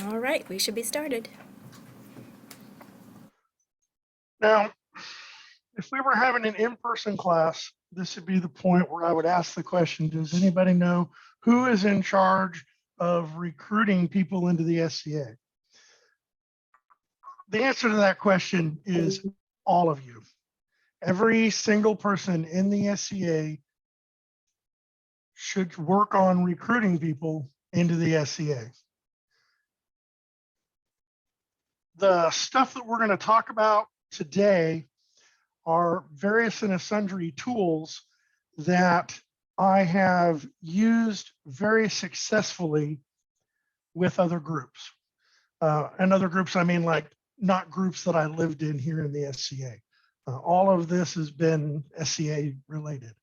All right, we should be started. Now, if we were having an in-person class, this would be the point where I would ask the question, does anybody know who is in charge of recruiting people into the SCA? The answer to that question is all of you. Every single person in the SCA should work on recruiting people into the SCA. The stuff that we're going to talk about today are various and sundry tools that I have used very successfully with other groups. And other groups, I mean like not groups that I lived in here in the SCA. All of this has been SCA related.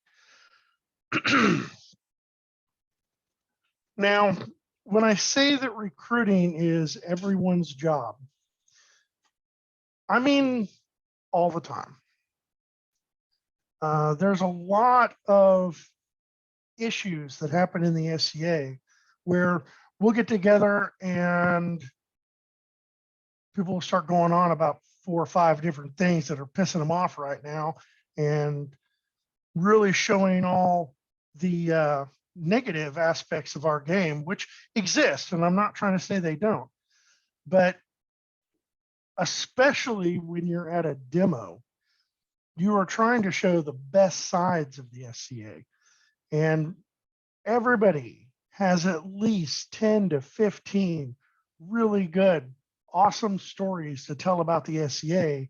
Now, when I say that recruiting is everyone's job, I mean all the time. There's a lot of issues that happen in the SCA where we'll get together and people will start going on about 4 or 5 different things that are pissing them off right now and really showing all the negative aspects of our game, which exist. And I'm not trying to say they don't, but especially when you're at a demo, you are trying to show the best sides of the SCA. And everybody has at least 10 to 15 really good, awesome stories to tell about the SCA.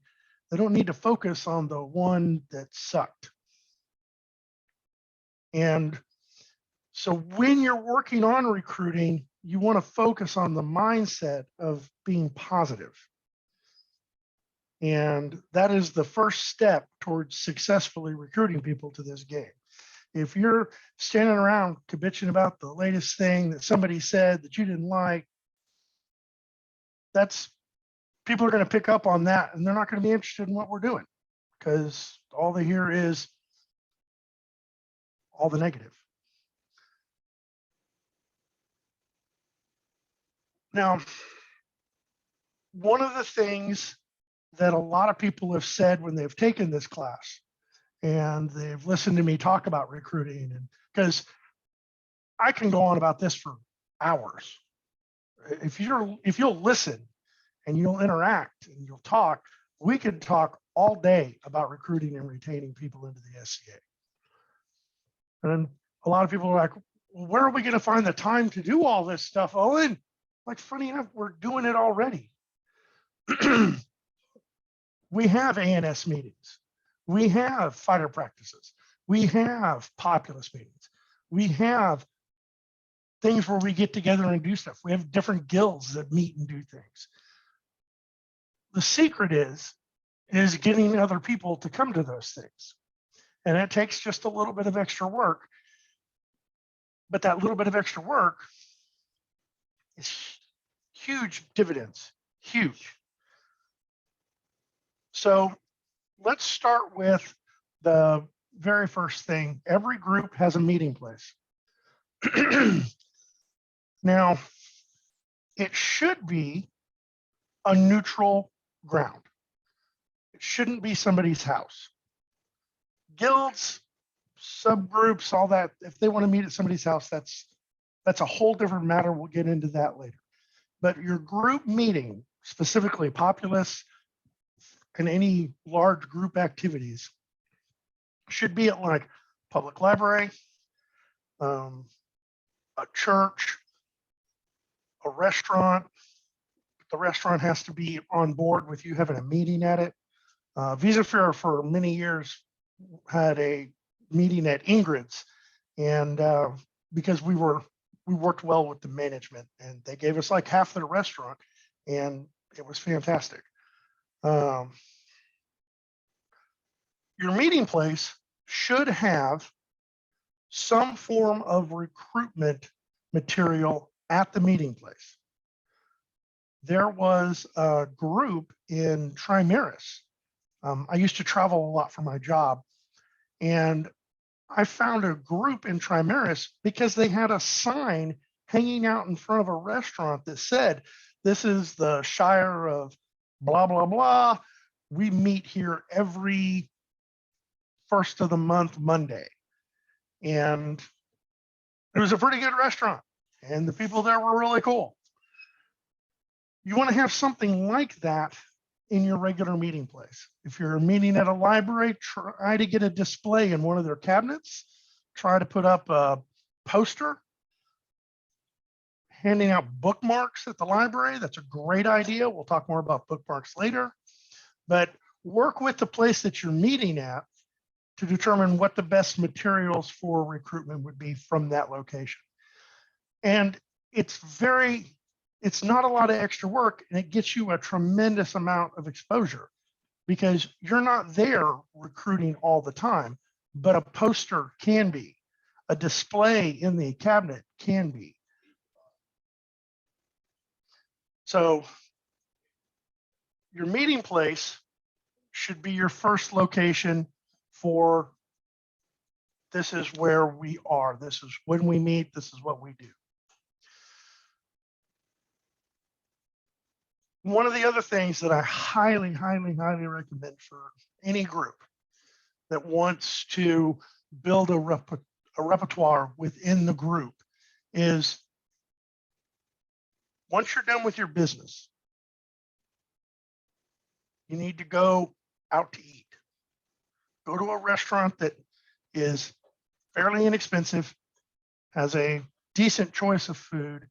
They don't need to focus on the one that sucked. And so when you're working on recruiting, you want to focus on the mindset of being positive. And that is the first step towards successfully recruiting people to this game. If you're standing around bitching about the latest thing that somebody said that you didn't like, people are going to pick up on that and they're not going to be interested in what we're doing because all they hear is all the negative. Now, one of the things that a lot of people have said when they've taken this class and they've listened to me talk about recruiting, and because I can go on about this for hours. If you'll listen and you'll interact and you'll talk, we could talk all day about recruiting and retaining people into the SCA. And a lot of people are like, well, where are we going to find the time to do all this stuff, Owen? Like, funny enough, we're doing it already. We have ANS meetings. We have fighter practices. We have populous meetings. We have things where we get together and do stuff. We have different guilds that meet and do things. The secret is getting other people to come to those things. And it takes just a little bit of extra work. But that little bit of extra work is huge dividends, huge. So let's start with the very first thing. Every group has a meeting place. Now, it should be a neutral ground. It shouldn't be somebody's house. Guilds, subgroups, all that, if they want to meet at somebody's house, that's a whole different matter. We'll get into that later. But your group meeting, specifically populace and any large group activities, should be at like public library, a church, a restaurant. The restaurant has to be on board with you having a meeting at it. Visa Fair for many years had a meeting at Ingrid's, and because we worked well with the management, and they gave us like half of the restaurant, and it was fantastic. Your meeting place should have some form of recruitment material at the meeting place. There was a group in Trimeris. I used to travel a lot for my job, and I found a group in Trimeris because they had a sign hanging out in front of a restaurant that said, This is the Shire of blah, blah, blah. We meet here every first of the month, Monday. And it was a pretty good restaurant. And the people there were really cool. You want to have something like that in your regular meeting place. If you're meeting at a library, try to get a display in one of their cabinets. Try to put up a poster. Handing out bookmarks at the library, that's a great idea. We'll talk more about bookmarks later. But work with the place that you're meeting at to determine what the best materials for recruitment would be from that location. And it's not a lot of extra work, and it gets you a tremendous amount of exposure because you're not there recruiting all the time, but a poster can be, a display in the cabinet can be. So your meeting place should be your first location for this is where we are. This is when we meet. This is what we do. One of the other things that I highly, highly, highly recommend for any group that wants to build a repertoire within the group is once you're done with your business, you need to go out to eat. Go to a restaurant that is fairly inexpensive, has a decent choice of food,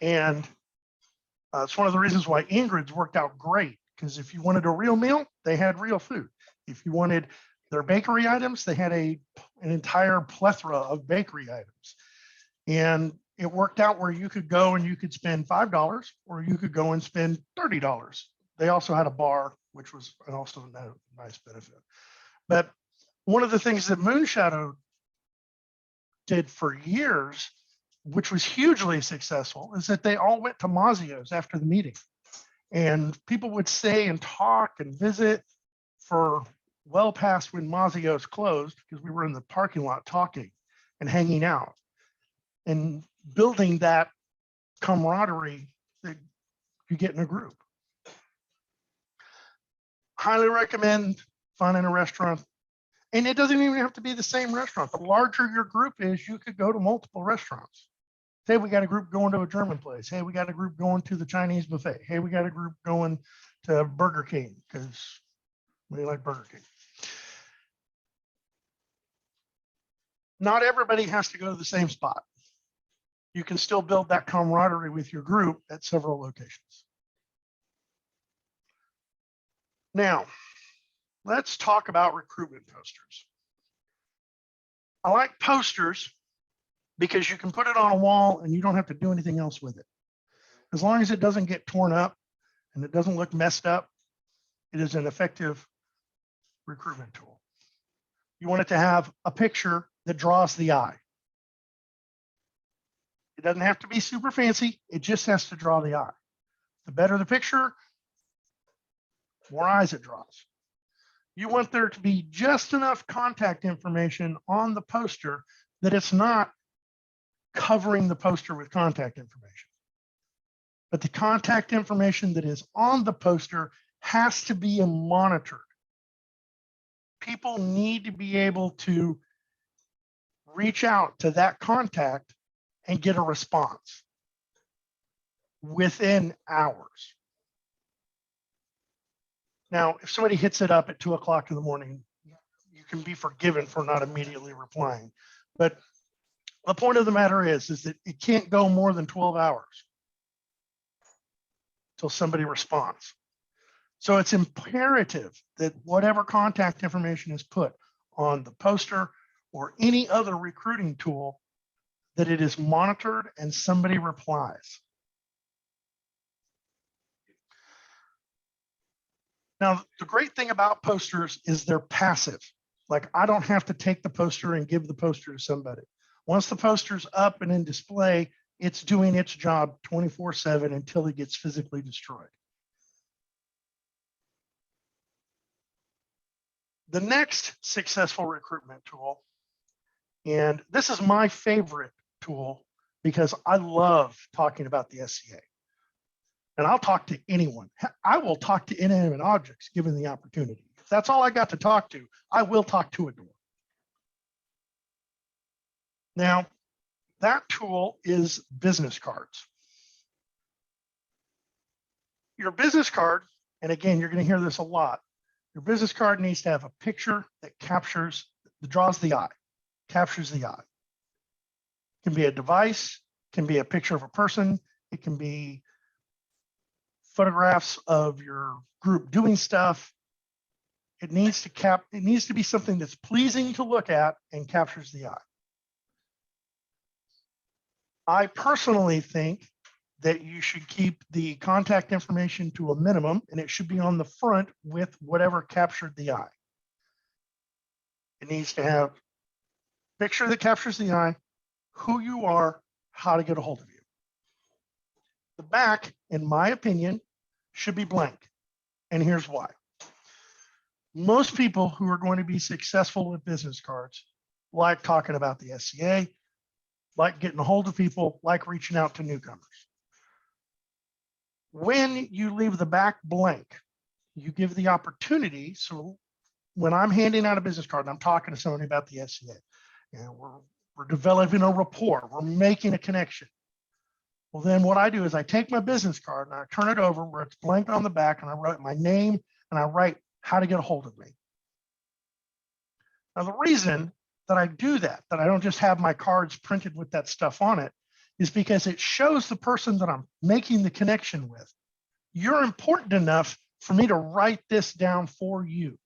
and it's one of the reasons why Ingrid's worked out great, because if you wanted a real meal, they had real food. If you wanted their bakery items, they had an entire plethora of bakery items. And it worked out where you could go and you could spend $5 or you could go and spend $30. They also had a bar, which was also a nice benefit. But one of the things that Moonshadow did for years, which was hugely successful, is that they all went to Mazio's after the meeting. And people would stay and talk and visit for well past when Mazio's closed, because we were in the parking lot talking and hanging out and building that camaraderie that you get in a group. Highly recommend finding a restaurant. And it doesn't even have to be the same restaurant. The larger your group is, you could go to multiple restaurants. Say we got a group going to a German place. Hey, we got a group going to the Chinese buffet. Hey, we got a group going to Burger King because we like Burger King. Not everybody has to go to the same spot. You can still build that camaraderie with your group at several locations. Now, let's talk about recruitment posters. I like posters because you can put it on a wall and you don't have to do anything else with it. As long as it doesn't get torn up and it doesn't look messed up, it is an effective recruitment tool. You want it to have a picture that draws the eye. It doesn't have to be super fancy. It just has to draw the eye. The better the picture, more eyes it draws. You want there to be just enough contact information on the poster that it's not covering the poster with contact information. But the contact information that is on the poster has to be monitored. People need to be able to reach out to that contact and get a response within hours. Now, if somebody hits it up at 2 o'clock in the morning, you can be forgiven for not immediately replying. But the point of the matter is that it can't go more than 12 hours till somebody responds. So it's imperative that whatever contact information is put on the poster or any other recruiting tool, that it is monitored and somebody replies. Now, the great thing about posters is they're passive. Like, I don't have to take the poster and give the poster to somebody. Once the poster's up and in display, it's doing its job 24/7 until it gets physically destroyed. The next successful recruitment tool, and this is my favorite tool because I love talking about the SCA. And I'll talk to anyone. I will talk to inanimate objects given the opportunity. If that's all I got to talk to, I will talk to a door. Now, that tool is business cards. Your business card, and again, you're going to hear this a lot, your business card needs to have a picture that draws the eye, captures the eye. It can be a device, can be a picture of a person, it can be photographs of your group doing stuff. It needs to be something that's pleasing to look at and captures the eye. I personally think that you should keep the contact information to a minimum, and it should be on the front with whatever captured the eye. It needs to have a picture that captures the eye, who you are, how to get a hold of you. The back, in my opinion, should be blank. And here's why. Most people who are going to be successful with business cards like talking about the SCA, like getting a hold of people, like reaching out to newcomers. When you leave the back blank, you give the opportunity. So when I'm handing out a business card and I'm talking to somebody about the SCA, and we're developing a rapport, we're making a connection. Well, then what I do is I take my business card and I turn it over where it's blank on the back, and I write my name and I write how to get a hold of me. Now, the reason that I do that I don't just have my cards printed with that stuff on it, is because it shows the person that I'm making the connection with, you're important enough for me to write this down for you.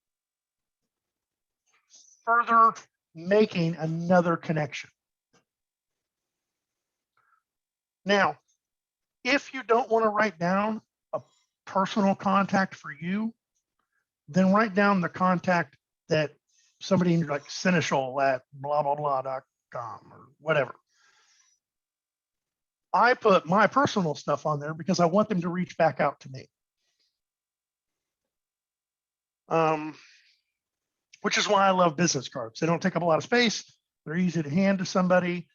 Further making another connection. Now, if you don't want to write down a personal contact for you, then write down the contact that somebody like Seneschal at blah, blah, blah.com or whatever. I put my personal stuff on there because I want them to reach back out to me. Which is why I love business cards. They don't take up a lot of space. They're easy to hand to somebody.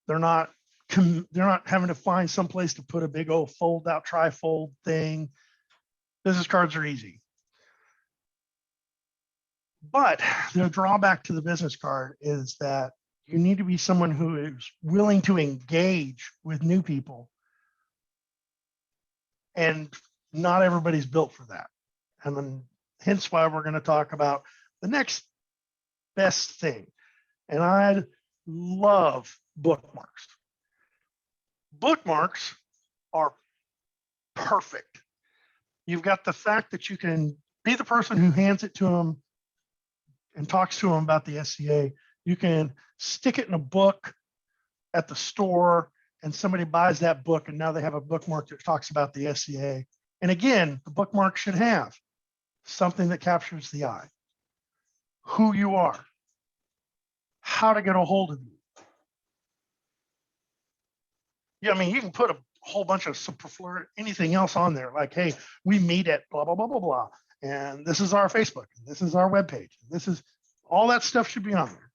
They're not having to find someplace to put a big old fold out trifold thing. Business cards are easy. But the drawback to the business card is that you need to be someone who is willing to engage with new people. And not everybody's built for that. And then hence why we're going to talk about the next best thing. And I love bookmarks. Bookmarks are perfect. You've got the fact that you can be the person who hands it to them and talks to them about the SCA. You can stick it in a book at the store and somebody buys that book and now they have a bookmark that talks about the SCA. And again, the bookmark should have something that captures the eye, who you are, how to get a hold of you. Yeah, I mean, you can put a whole bunch of superfluous, anything else on there, like, hey, we meet at blah, blah, blah, blah, blah. And this is our Facebook. And this is our webpage. This is all that stuff should be on there.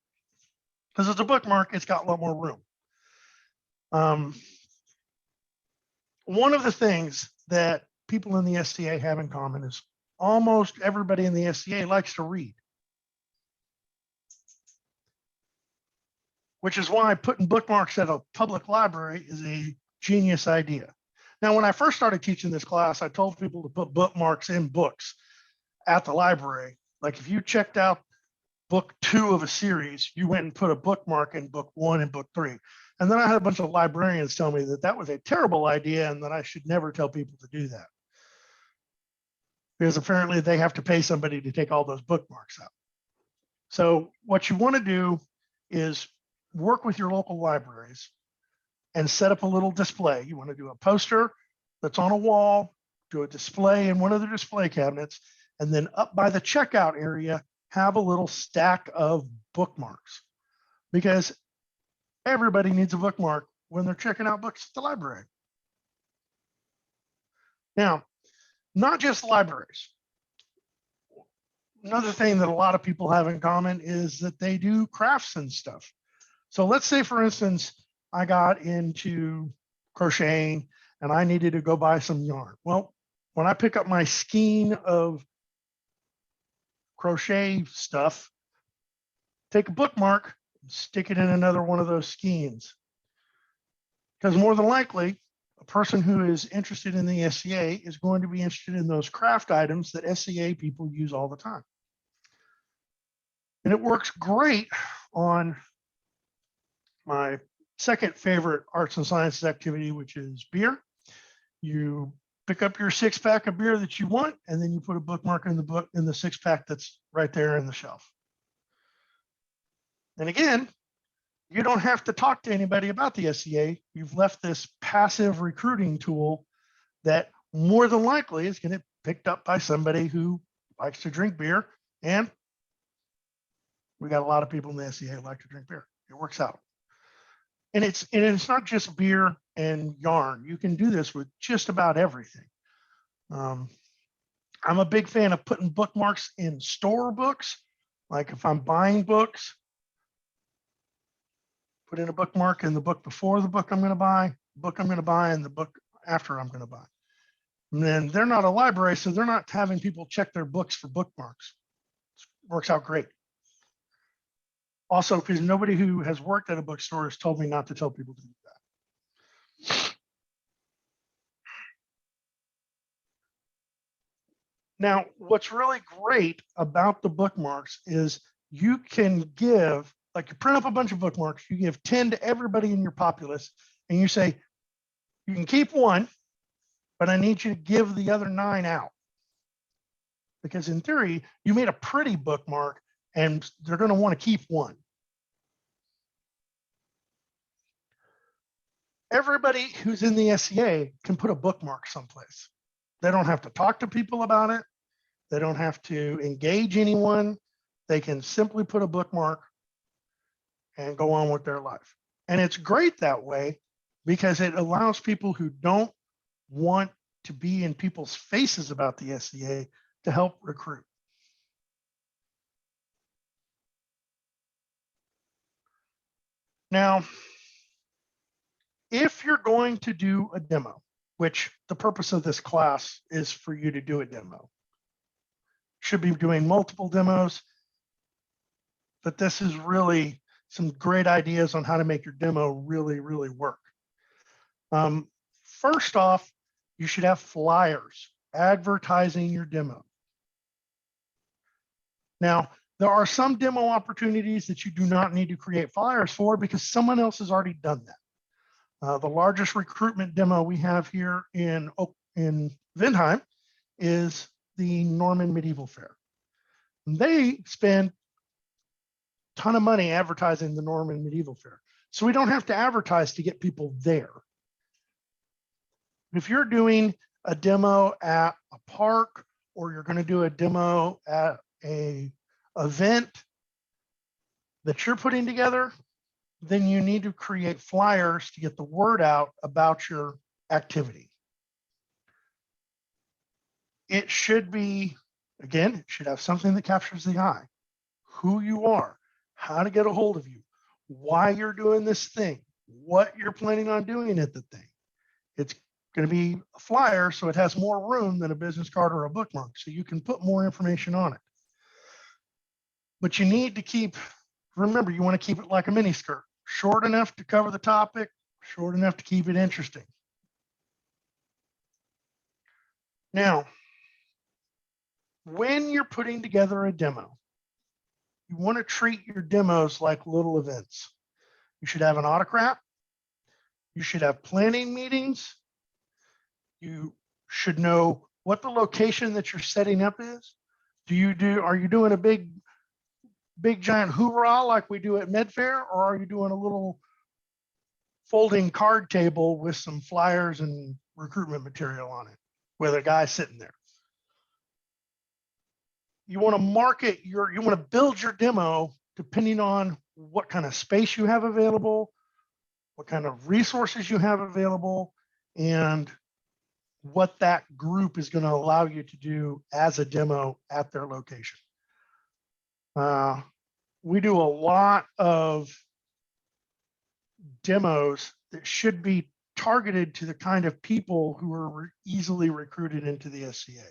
Because it's a bookmark, it's got a lot more room. One of the things that people in the SCA have in common is almost everybody in the SCA likes to read. Which is why putting bookmarks at a public library is a genius idea. Now, when I first started teaching this class, I told people to put bookmarks in books at the library. Like if you checked out book 2 of a series, you went and put a bookmark in book 1 and book 3. And then I had a bunch of librarians tell me that that was a terrible idea and that I should never tell people to do that. Because apparently they have to pay somebody to take all those bookmarks out. So what you want to do is work with your local libraries and set up a little display. You want to do a poster that's on a wall, do a display in one of the display cabinets, and then up by the checkout area, have a little stack of bookmarks, because everybody needs a bookmark when they're checking out books at the library. Now, not just libraries. Another thing that a lot of people have in common is that they do crafts and stuff. So let's say, for instance, I got into crocheting and I needed to go buy some yarn. Well, when I pick up my skein of crochet stuff, take a bookmark, stick it in another one of those skeins. Because more than likely, a person who is interested in the SCA is going to be interested in those craft items that SCA people use all the time. And it works great on my second favorite arts and sciences activity, which is beer. You pick up your 6-pack of beer that you want, and then you put a bookmark in the book in the 6-pack that's right there in the shelf. And again, you don't have to talk to anybody about the SCA. You've left this passive recruiting tool that more than likely is going to be picked up by somebody who likes to drink beer. And we got a lot of people in the SCA who like to drink beer. It works out. And it's not just beer and yarn. You can do this with just about everything. I'm a big fan of putting bookmarks in store books. Like if I'm buying books, put in a bookmark in the book before the book I'm going to buy, and the book after I'm going to buy. And then they're not a library, so they're not having people check their books for bookmarks. It works out great. Also, because nobody who has worked at a bookstore has told me not to tell people to do that. Now, what's really great about the bookmarks is you can give, like you print up a bunch of bookmarks, you give 10 to everybody in your populace, and you say, you can keep one, but I need you to give the other 9 out. Because in theory, you made a pretty bookmark and they're going to want to keep one. Everybody who's in the SCA can put a bookmark someplace. They don't have to talk to people about it. They don't have to engage anyone. They can simply put a bookmark and go on with their life. And it's great that way because it allows people who don't want to be in people's faces about the SCA to help recruit. Now, if you're going to do a demo, which the purpose of this class is for you to do a demo, should be doing multiple demos, but this is really some great ideas on how to make your demo really, really work. First off, you should have flyers advertising your demo. Now, there are some demo opportunities that you do not need to create flyers for because someone else has already done that. The largest recruitment demo we have here in Windheim is the Norman Medieval Fair. And they spend a ton of money advertising the Norman Medieval Fair. So we don't have to advertise to get people there. If you're doing a demo at a park or you're going to do a demo at a event that you're putting together, then you need to create flyers to get the word out about your activity. It should be, again, it should have something that captures the eye. Who you are, how to get a hold of you, why you're doing this thing, what you're planning on doing at the thing. It's going to be a flyer, so it has more room than a business card or a bookmark, so you can put more information on it. But you need to keep, remember, you want to keep it like a mini skirt, short enough to cover the topic, short enough to keep it interesting. Now, when you're putting together a demo, you want to treat your demos like little events. You should have an autocrat. You should have planning meetings. You should know what the location that you're setting up is. Are you doing a big giant hoorah like we do at MedFair, or are you doing a little folding card table with some flyers and recruitment material on it with a guy sitting there? You want to build your demo depending on what kind of space you have available, what kind of resources you have available, and what that group is going to allow you to do as a demo at their location. We do a lot of demos that should be targeted to the kind of people who are easily recruited into the SCA.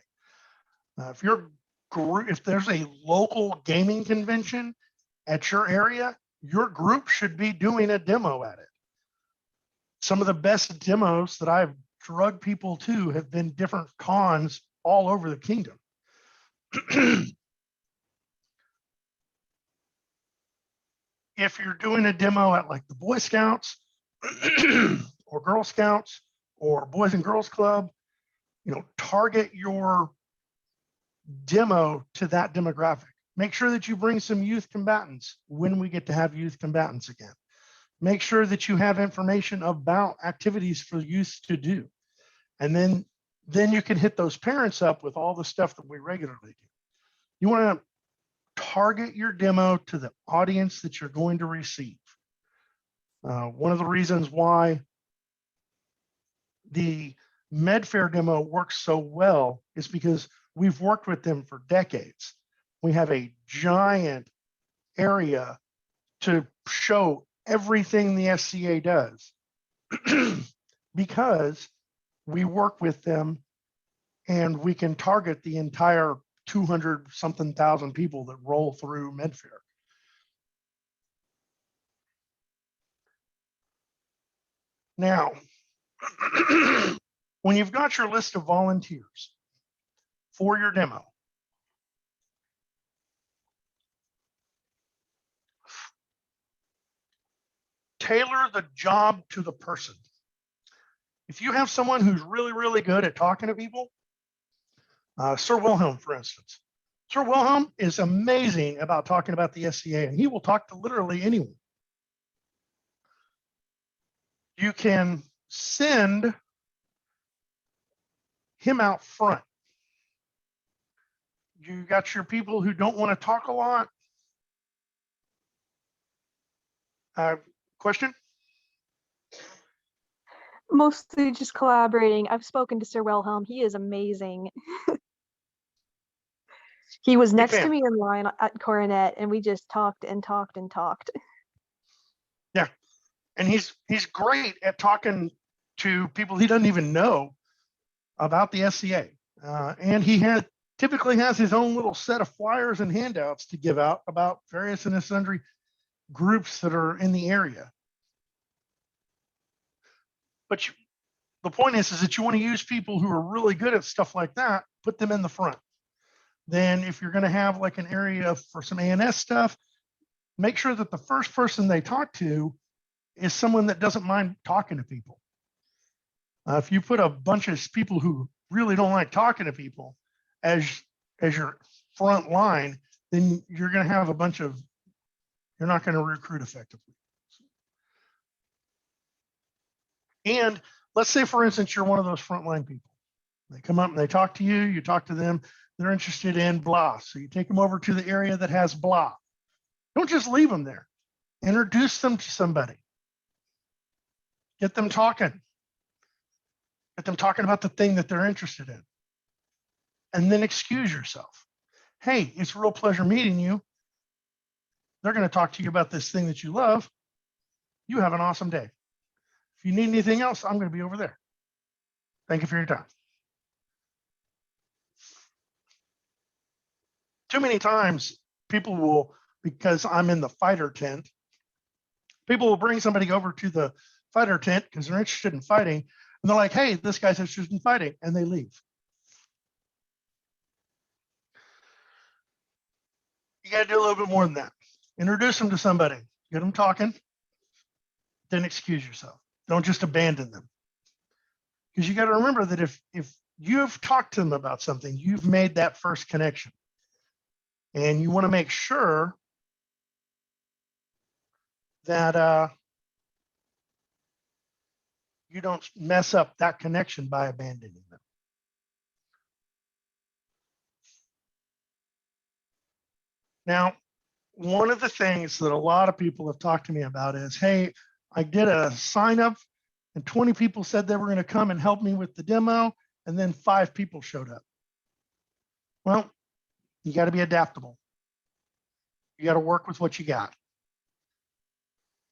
If there's a local gaming convention at your area, your group should be doing a demo at it. Some of the best demos that I've drugged people to have been different cons all over the kingdom. If you're doing a demo at like the Boy Scouts or Girl Scouts or Boys and Girls Club, target your demo to that demographic. Make sure that you bring some youth combatants when we get to have youth combatants again. Make sure that you have information about activities for youth to do. And then you can hit those parents up with all the stuff that we regularly do. You want to target your demo to the audience that you're going to receive. One of the reasons why the MedFair demo works so well is because we've worked with them for decades. We have a giant area to show everything the SCA does because we work with them and we can target the entire 200 something thousand people that roll through MedFair. Now, when you've got your list of volunteers for your demo, tailor the job to the person. If you have someone who's really, really good at talking to people, Sir Wilhelm, for instance. Sir Wilhelm is amazing about talking about the SCA, and he will talk to literally anyone. You can send him out front. You got your people who don't want to talk a lot. Question? Mostly just collaborating. I've spoken to Sir Wilhelm. He is amazing. He was next to me in line at Coronet, and we just talked and talked and talked. Yeah, and he's great at talking to people he doesn't even know about the SCA, and he typically has his own little set of flyers and handouts to give out about various and sundry groups that are in the area. But the point is that you want to use people who are really good at stuff like that, put them in the front. Then if you're going to have like an area for some ANS stuff, make sure that the first person they talk to is someone that doesn't mind talking to people. If you put a bunch of people who really don't like talking to people as your front line, then you're going to have you're not going to recruit effectively. And let's say, for instance, you're one of those frontline people. They come up and they talk to you, you talk to them, they're interested in blah. So you take them over to the area that has blah. Don't just leave them there. Introduce them to somebody. Get them talking. Get them talking about the thing that they're interested in. And then excuse yourself. Hey, it's a real pleasure meeting you. They're going to talk to you about this thing that you love. You have an awesome day. If you need anything else, I'm going to be over there. Thank you for your time. Too many times people will, because I'm in the fighter tent, people will bring somebody over to the fighter tent because they're interested in fighting. And they're like, hey, this guy's interested in fighting. And they leave. You got to do a little bit more than that. Introduce them to somebody. Get them talking. Then excuse yourself. Don't just abandon them. Because you got to remember that if you've talked to them about something, you've made that first connection. And you want to make sure that you don't mess up that connection by abandoning them. Now, one of the things that a lot of people have talked to me about is, hey, I did a sign up and 20 people said they were going to come and help me with the demo, and then 5 people showed up. Well, you got to be adaptable. You got to work with what you got.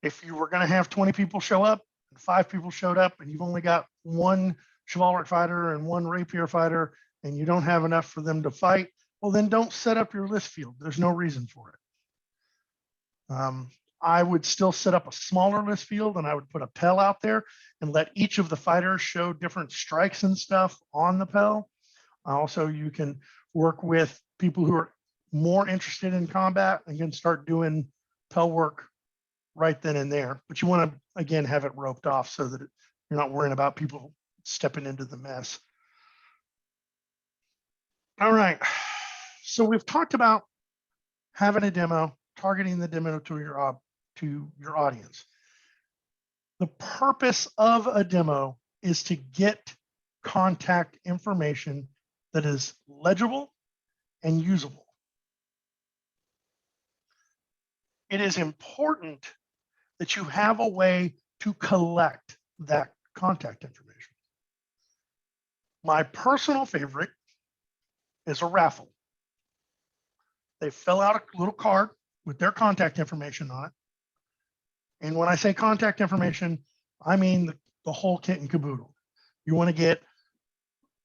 If you were going to have 20 people show up, and 5 people showed up, and you've only got 1 chivalric fighter and 1 rapier fighter, and you don't have enough for them to fight, well, then don't set up your list field. There's no reason for it. I would still set up a smaller list field, and I would put a Pell out there and let each of the fighters show different strikes and stuff on the Pell. Also, you can work with people who are more interested in combat and can start doing Pell work right then and there. But you want to, again, have it roped off so that you're not worrying about people stepping into the mess. All right. So we've talked about having a demo, targeting the demo to your audience. The purpose of a demo is to get contact information that is legible and usable. It is important that you have a way to collect that contact information. My personal favorite is a raffle. They fill out a little card with their contact information on it. And when I say contact information, I mean the whole kit and caboodle. You want to get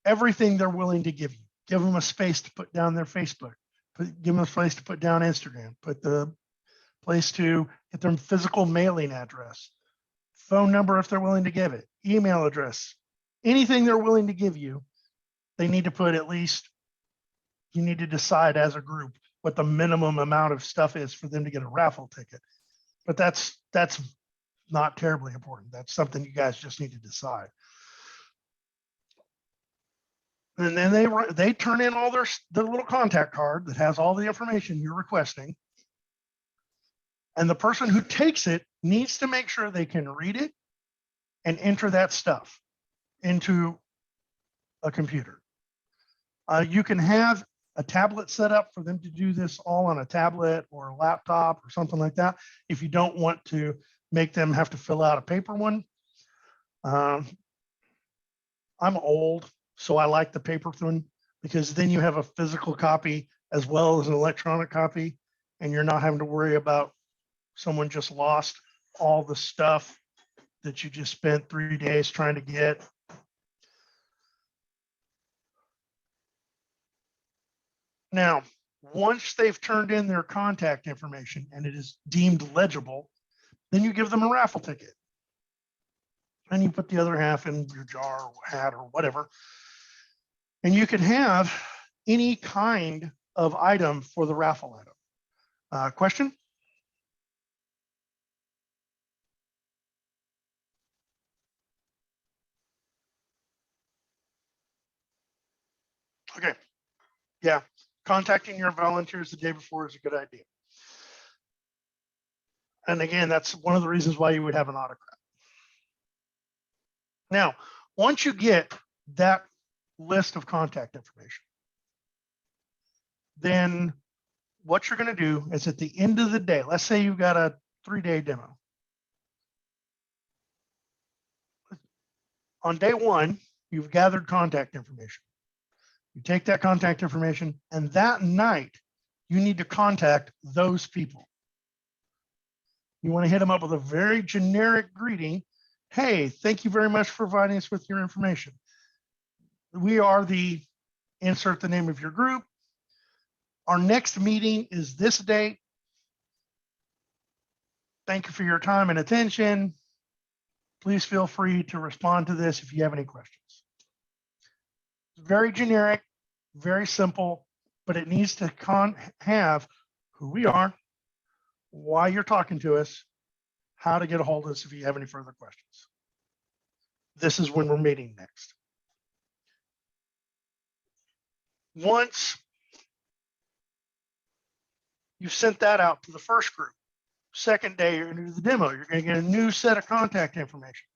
everything they're willing to give you. Give them a space to put down their Facebook. Give them a place to put down Instagram. Put the place to get their physical mailing address, phone number if they're willing to give it, email address, anything they're willing to give you. They need to put at least, you need to decide as a group what the minimum amount of stuff is for them to get a raffle ticket. But that's not terribly important. That's something you guys just need to decide. And then they turn in all their little contact card that has all the information you're requesting. And the person who takes it needs to make sure they can read it and enter that stuff into a computer. You can have a tablet set up for them to do this all on a tablet or a laptop or something like that if you don't want to make them have to fill out a paper one. I'm old, so I like the paper one because then you have a physical copy as well as an electronic copy, and you're not having to worry about someone just lost all the stuff that you just spent 3 days trying to get. Now, once they've turned in their contact information and it is deemed legible, then you give them a raffle ticket. And you put the other half in your jar or hat or whatever. And you can have any kind of item for the raffle item. Question? Okay. Yeah. Contacting your volunteers the day before is a good idea. And again, that's one of the reasons why you would have an autocrat. Now, once you get that list of contact information, then what you're going to do is at the end of the day, let's say you've got a 3-day demo. On day 1, you've gathered contact information. You take that contact information, and that night, you need to contact those people. You want to hit them up with a very generic greeting. Hey, thank you very much for providing us with your information. We are the, insert the name of your group. Our next meeting is this date. Thank you for your time and attention. Please feel free to respond to this if you have any questions. It's very generic, very simple, but it needs to have who we are, why you're talking to us, how to get a hold of us if you have any further questions. This is when we're meeting next. Once you've sent that out to the first group, second day, you're going to do the demo. You're going to get a new set of contact information.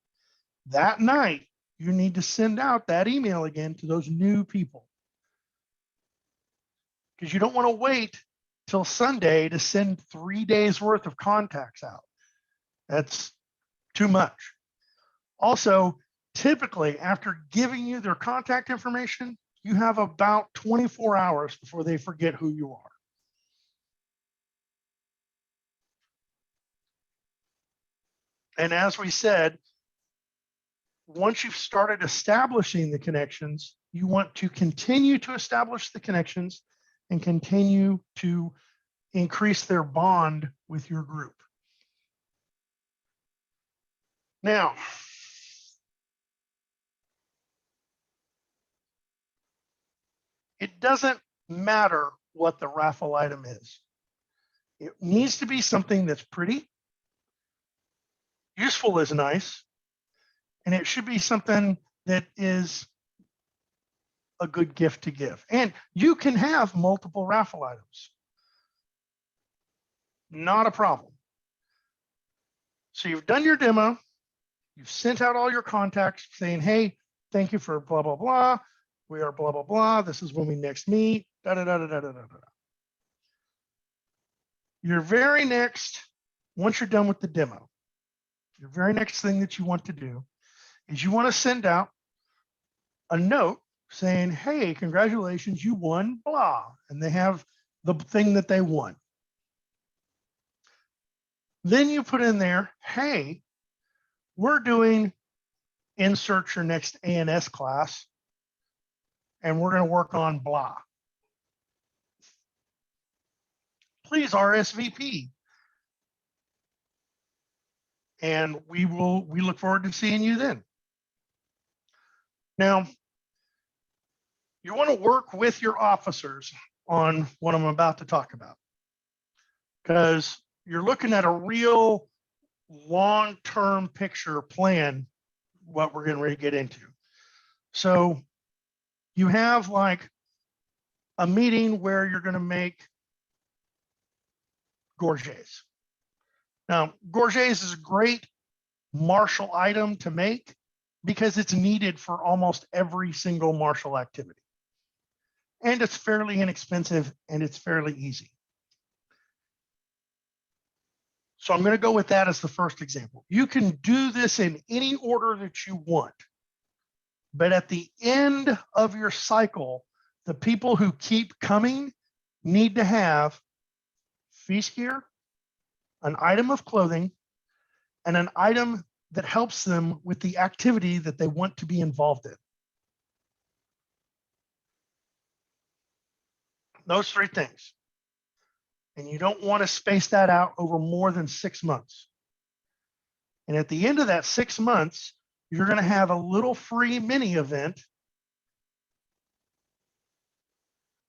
That night, you need to send out that email again to those new people. Because you don't want to wait till Sunday to send 3 days worth of contacts out. That's too much. Also, typically, after giving you their contact information, you have about 24 hours before they forget who you are. And as we said, once you've started establishing the connections, you want to continue to establish the connections and continue to increase their bond with your group. Now, it doesn't matter what the raffle item is. It needs to be something that's pretty, useful is nice, and it should be something that is a good gift to give. And you can have multiple raffle items. Not a problem. So you've done your demo, you've sent out all your contacts saying, hey, thank you for blah, blah, blah. We are blah, blah, blah. This is when we next meet. Da, da, da, da, da, da, da, da. Your very next, once you're done with the demo, your very next thing that you want to do is you want to send out a note saying, hey, congratulations, you won blah. And they have the thing that they won. Then you put in there, hey, we're doing insert your next A&S class, and we're going to work on blah. Please RSVP. And we look forward to seeing you then. Now, you want to work with your officers on what I'm about to talk about, because you're looking at a real long-term picture plan, what we're getting ready to get into. So you have like a meeting where you're going to make gorgets. Now, gorgets is a great martial item to make because it's needed for almost every single martial activity. And it's fairly inexpensive and it's fairly easy. So I'm going to go with that as the first example. You can do this in any order that you want. But at the end of your cycle, the people who keep coming need to have feast gear, an item of clothing, and an item that helps them with the activity that they want to be involved in. Those three things. And you don't want to space that out over more than 6 months. And at the end of that 6 months, you're going to have a little free mini event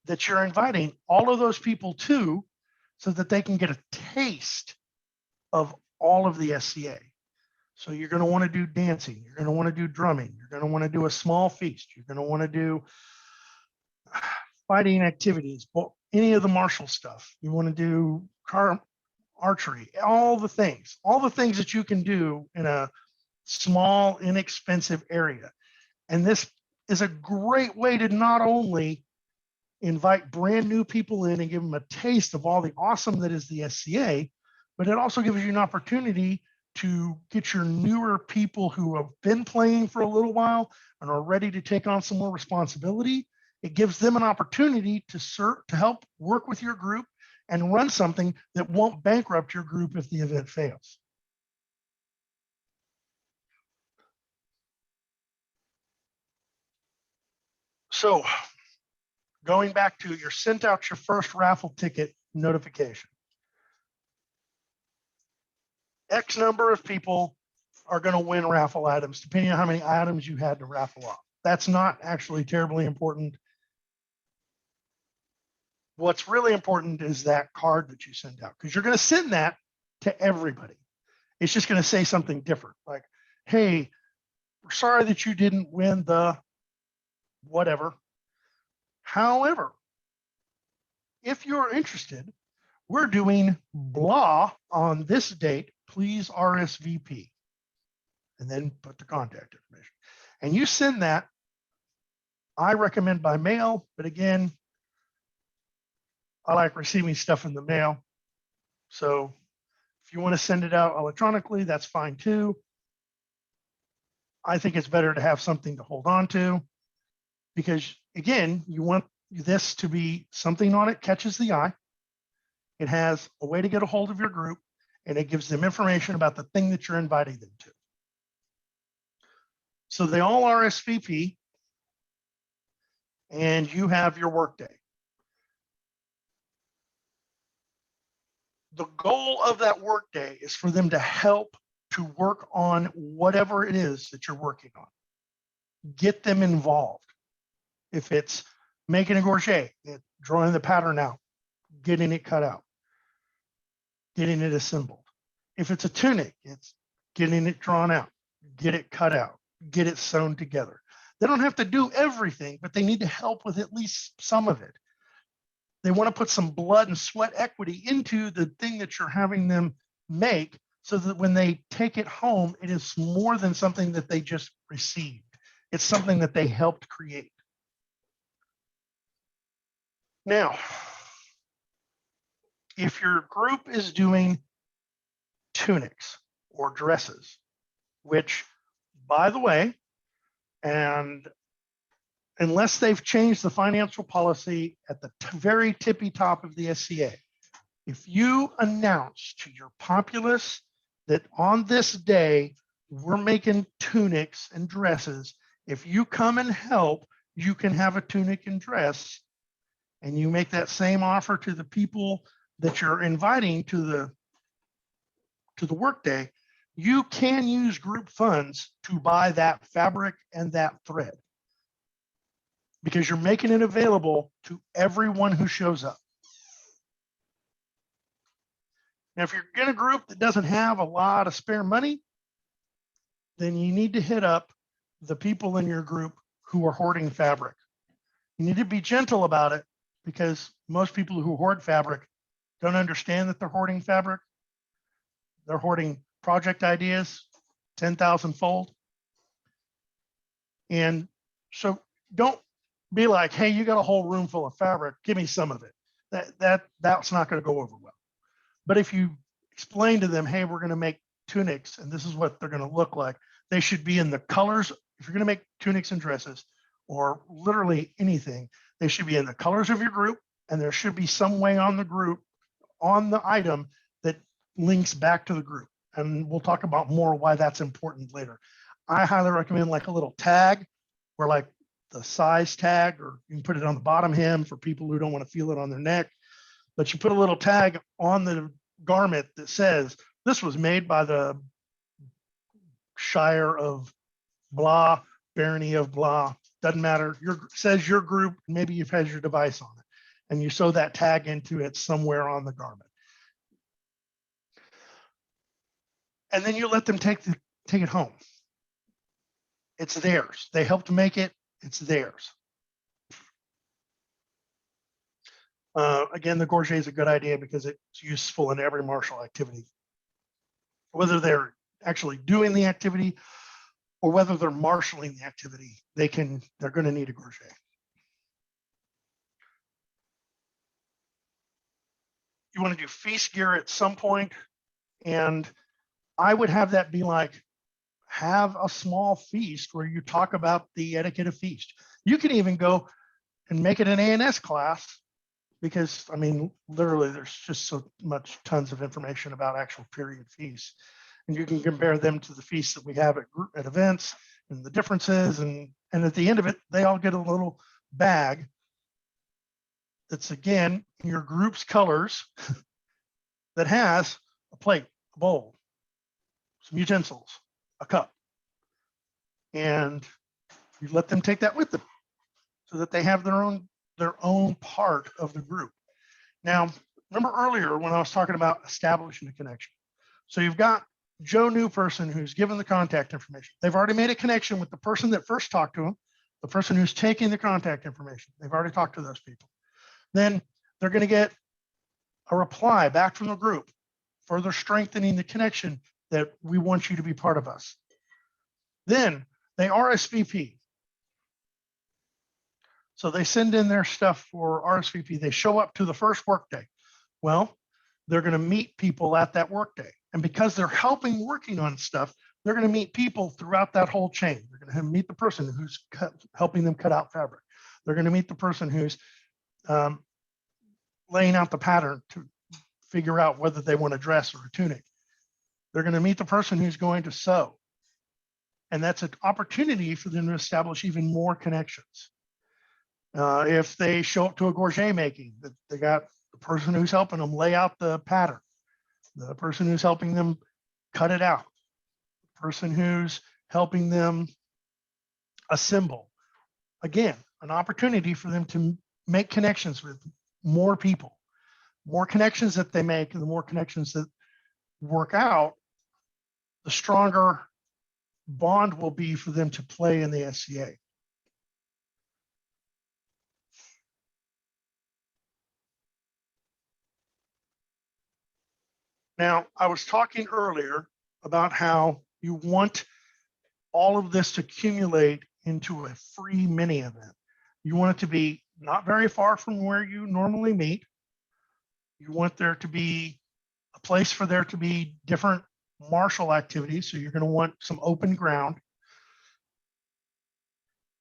that you're inviting all of those people to, so that they can get a taste of all of the SCA. So you're going to want to do dancing. You're going to want to do drumming. You're going to want to do a small feast. You're going to want to do fighting activities, any of the martial stuff. You want to do archery, all the things that you can do in a small, inexpensive area. And this is a great way to not only invite brand new people in and give them a taste of all the awesome that is the SCA, but it also gives you an opportunity to get your newer people who have been playing for a little while and are ready to take on some more responsibility. It gives them an opportunity to help work with your group and run something that won't bankrupt your group if the event fails. So going back to, you're sent out your first raffle ticket notification. X number of people are going to win raffle items, depending on how many items you had to raffle off. That's not actually terribly important. What's really important is that card that you send out, because you're going to send that to everybody. It's just going to say something different, like, hey, we're sorry that you didn't win the whatever. However, if you're interested, we're doing blah on this date, please RSVP, and then put the contact information. And you send that. I recommend by mail, but again, I like receiving stuff in the mail. So if you want to send it out electronically, that's fine too. I think it's better to have something to hold on to, because again, you want this to be something on it catches the eye. It has a way to get a hold of your group, and it gives them information about the thing that you're inviting them to. So they all RSVP, and you have your workday. The goal of that workday is for them to help to work on whatever it is that you're working on. Get them involved. If it's making a gorget, drawing the pattern out, getting it cut out, getting it assembled. If it's a tunic, it's getting it drawn out, get it cut out, get it sewn together. They don't have to do everything, but they need to help with at least some of it. They want to put some blood and sweat equity into the thing that you're having them make, so that when they take it home, it is more than something that they just received. It's something that they helped create. Now, if your group is doing tunics or dresses, which, by the way, and unless they've changed the financial policy at the very tippy top of the SCA, if you announce to your populace that on this day, we're making tunics and dresses, if you come and help, you can have a tunic and dress, and you make that same offer to the people that you're inviting to the workday, you can use group funds to buy that fabric and that thread, because you're making it available to everyone who shows up. Now, if you're in a group that doesn't have a lot of spare money, then you need to hit up the people in your group who are hoarding fabric. You need to be gentle about it, because most people who hoard fabric don't understand that they're hoarding fabric. They're hoarding project ideas 10,000 fold. And so don't be like, hey, you got a whole room full of fabric, give me some of it. That's not going to go over well. But if you explain to them, hey, we're going to make tunics and this is what they're going to look like, they should be in the colors. If you're going to make tunics and dresses, or literally anything, they should be in the colors of your group, and there should be some way on the group, on the item, that links back to the group. And we'll talk about more why that's important later. I highly recommend like a little tag, where like the size tag, or you can put it on the bottom hem for people who don't want to feel it on their neck. But you put a little tag on the garment that says, this was made by the Shire of blah, barony of blah, doesn't matter. Says your group, maybe you've had your device on it, and you sew that tag into it somewhere on the garment. And then you let them take it home. It's theirs. They helped make it. It's theirs. Again, the gorget is a good idea because it's useful in every martial activity. Whether they're actually doing the activity or whether they're marshaling the activity, they're going to need a gorget. You want to do feast gear at some point, and I would have that be like, have a small feast where you talk about the etiquette of feast. You can even go and make it an A&S class, because I mean, literally there's just so much, tons of information about actual period feasts, and you can compare them to the feasts that we have at events and the differences. And at the end of it, they all get a little bag that's, again, your group's colors that has a plate, a bowl, some utensils, a cup, and you let them take that with them so that they have their own part of the group. Now, remember earlier when I was talking about establishing a connection. So you've got Joe New person who's given the contact information. They've already made a connection with the person that first talked to them, the person who's taking the contact information. They've already talked to those people. Then they're going to get a reply back from the group, further strengthening the connection that we want you to be part of us. Then they RSVP. So they send in their stuff for RSVP. They show up to the first workday. Well, they're going to meet people at that workday. And because they're working on stuff, they're going to meet people throughout that whole chain. They're going to meet the person who's helping them cut out fabric. They're going to meet the person who's laying out the pattern to figure out whether they want a dress or a tunic. They're going to meet the person who's going to sew. And that's an opportunity for them to establish even more connections. If they show up to a gorget making, they got the person who's helping them lay out the pattern, the person who's helping them cut it out, the person who's helping them assemble. Again, an opportunity for them to make connections with more people. More connections that they make and the more connections that work out, the stronger bond will be for them to play in the SCA. Now, I was talking earlier about how you want all of this to accumulate into a free mini event. You want it to be not very far from where you normally meet. You want there to be a place for there to be different martial activities. So you're going to want some open ground.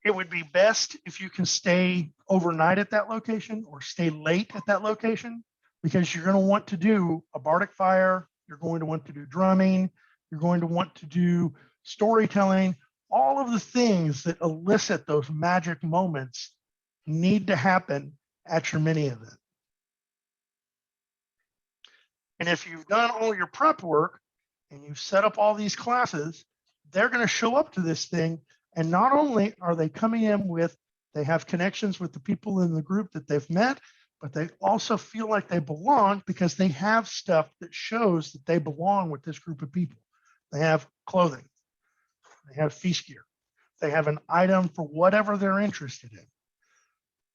It would be best if you can stay overnight at that location or stay late at that location, because you're going to want to do a bardic fire. You're going to want to do drumming. You're going to want to do storytelling. All of the things that elicit those magic moments need to happen at your mini event. And if you've done all your prep work and you've set up all these classes, they're going to show up to this thing. And not only are they coming in with, they have connections with the people in the group that they've met, but they also feel like they belong because they have stuff that shows that they belong with this group of people. They have clothing, they have feast gear, they have an item for whatever they're interested in,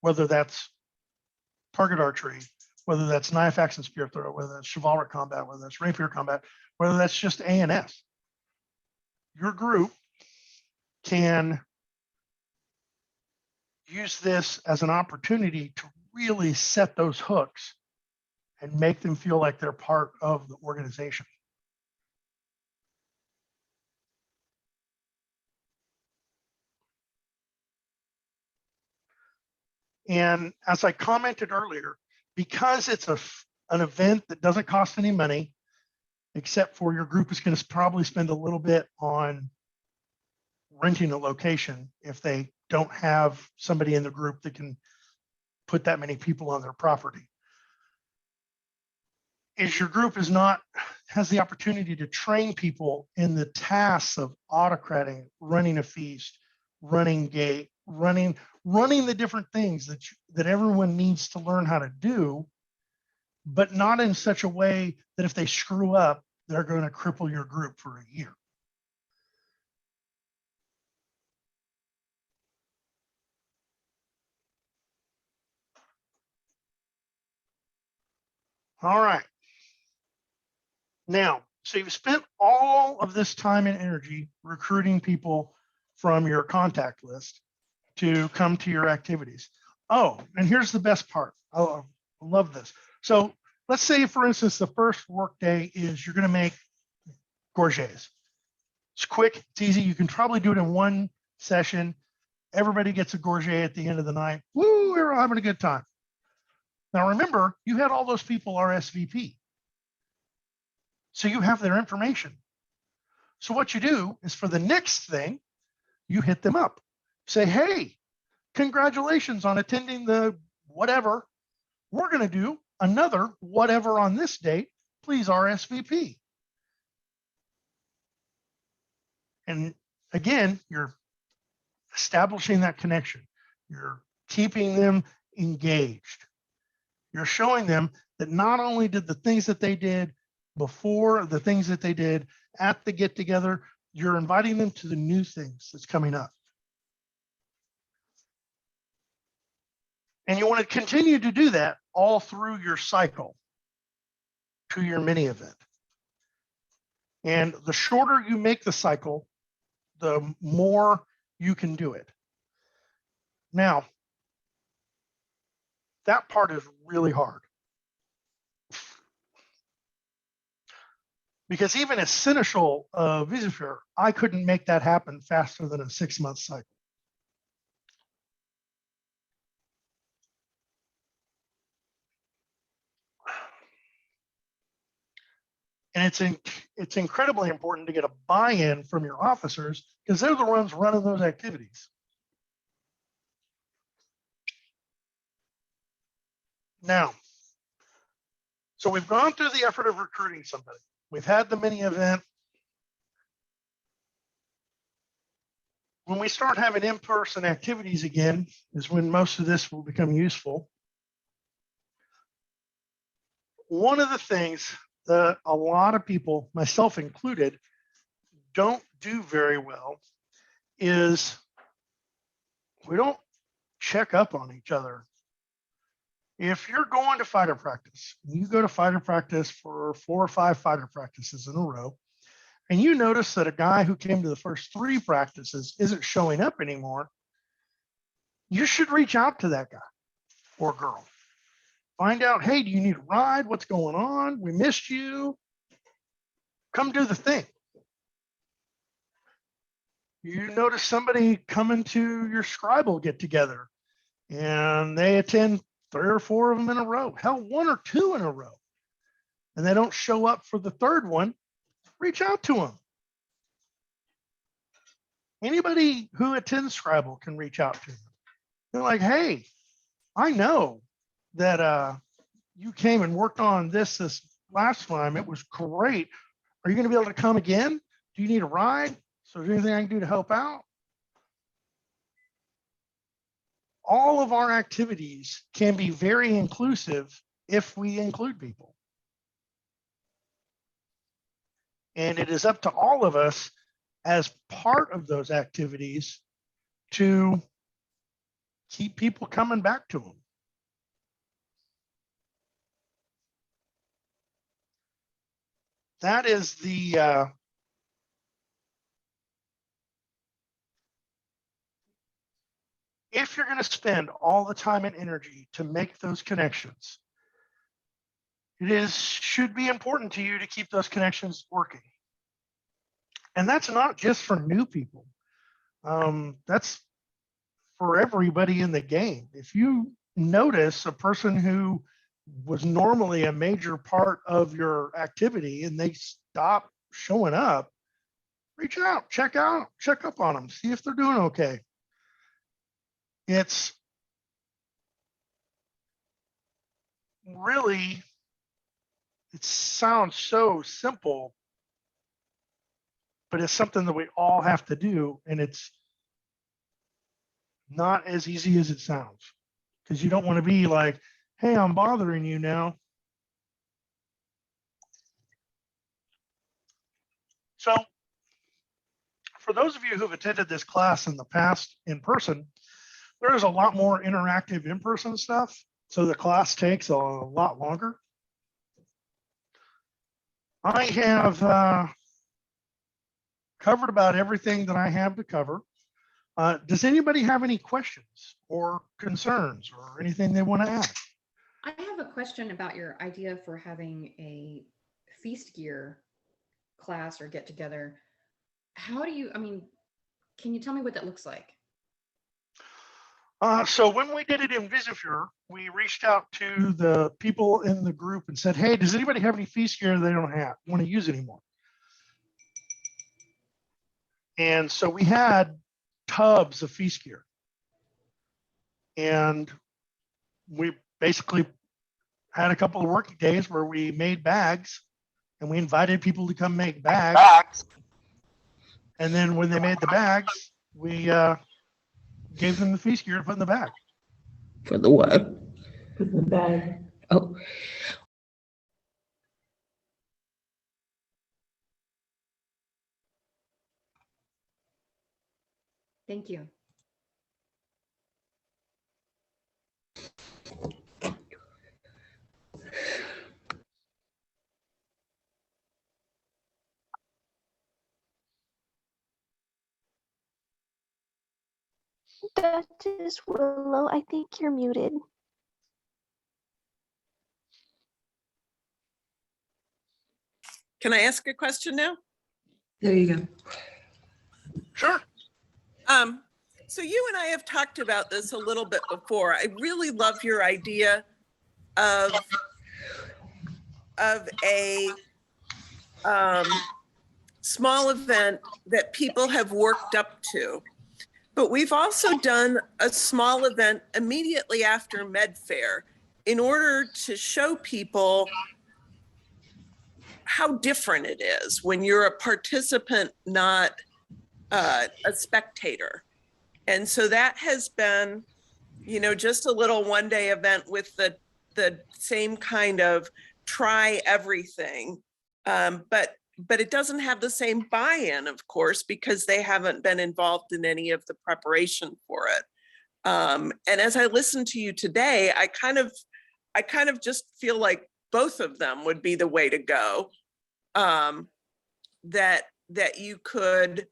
whether that's target archery, whether that's knife, axe, and spear throw, whether that's chivalric combat, whether that's rapier combat, whether that's just A&S. Your group can use this as an opportunity to really set those hooks and make them feel like they're part of the organization. And as I commented earlier, because it's an event that doesn't cost any money, except for your group is going to probably spend a little bit on renting a location if they don't have somebody in the group that can put that many people on their property. Is your group has the opportunity to train people in the tasks of autocrating, running a feast, running gate, running the different things that everyone needs to learn how to do, but not in such a way that if they screw up, they're going to cripple your group for a year. All right. Now, so you've spent all of this time and energy recruiting people from your contact list to come to your activities. Oh, and here's the best part. I love this. So let's say, for instance, the first work day is you're going to make gorgets. It's quick, it's easy. You can probably do it in one session. Everybody gets a gorget at the end of the night. Woo, we're all having a good time. Now, remember, you had all those people RSVP. So you have their information. So what you do is for the next thing, you hit them up. Say, hey, congratulations on attending the whatever. We're going to do another whatever on this date. Please RSVP. And again, you're establishing that connection. You're keeping them engaged. You're showing them that not only did the things that they did before, the things that they did at the get together, you're inviting them to the new things that's coming up. And you want to continue to do that all through your cycle to your mini event. And the shorter you make the cycle, the more you can do it. Now, that part is really hard. Because even as seneschal of Vizifir, I couldn't make that happen faster than a 6-month cycle. And it's incredibly important to get a buy-in from your officers because they're the ones running those activities. Now, so we've gone through the effort of recruiting somebody. We've had the mini event. When we start having in-person activities again is when most of this will become useful. One of the things that a lot of people, myself included, don't do very well is we don't check up on each other. If you're going to fighter practice, you go to fighter practice for 4 or 5 fighter practices in a row, and you notice that a guy who came to the first 3 practices isn't showing up anymore, you should reach out to that guy or girl. Find out, hey, do you need a ride? What's going on? We missed you. Come do the thing. You notice somebody coming to your Scribble get together and they attend 3 or 4 of them in a row, hell, 1 or 2 in a row, and they don't show up for the 3rd one, reach out to them. Anybody who attends Scribble can reach out to them. They're like, hey, I know that you came and worked on this last time. It was great. Are you going to be able to come again? Do you need a ride? So is there anything I can do to help out? All of our activities can be very inclusive if we include people. And it is up to all of us as part of those activities to keep people coming back to them. That is the if you're going to spend all the time and energy to make those connections, it should be important to you to keep those connections working. And that's not just for new people. That's for everybody in the game. If you notice a person who was normally a major part of your activity and they stop showing up, reach out, check up on them, see if they're doing okay. It's really, it sounds so simple, but it's something that we all have to do, and it's not as easy as it sounds, because you don't want to be like, hey, I'm bothering you now. So for those of you who've attended this class in the past in person, there's a lot more interactive in-person stuff. So the class takes a lot longer. I have covered about everything that I have to cover. Does anybody have any questions or concerns or anything they want to add? I have a question about your idea for having a feast gear class or get together. How do you, can you tell me what that looks like? So when we did it in Visifuer, we reached out to the people in the group and said, hey, does anybody have any feast gear they don't want to use anymore? And so we had tubs of feast gear. And we basically had a couple of working days where we made bags and we invited people to come make bags. And then when they made the bags, we gave them the feast gear to put in the bag. For the what? Put in the bag. Oh, Thank you. Duchess Willow, I think you're muted. Can I ask a question now? There you go. Sure. So you and I have talked about this a little bit before. I really love your idea of a small event that people have worked up to. But we've also done a small event immediately after Med Fair in order to show people how different it is when you're a participant, not a spectator. And so that has been, just a little one-day event with the same kind of try everything. But it doesn't have the same buy-in, of course, because they haven't been involved in any of the preparation for it. And as I listen to you today, I kind of just feel like both of them would be the way to go. That you could,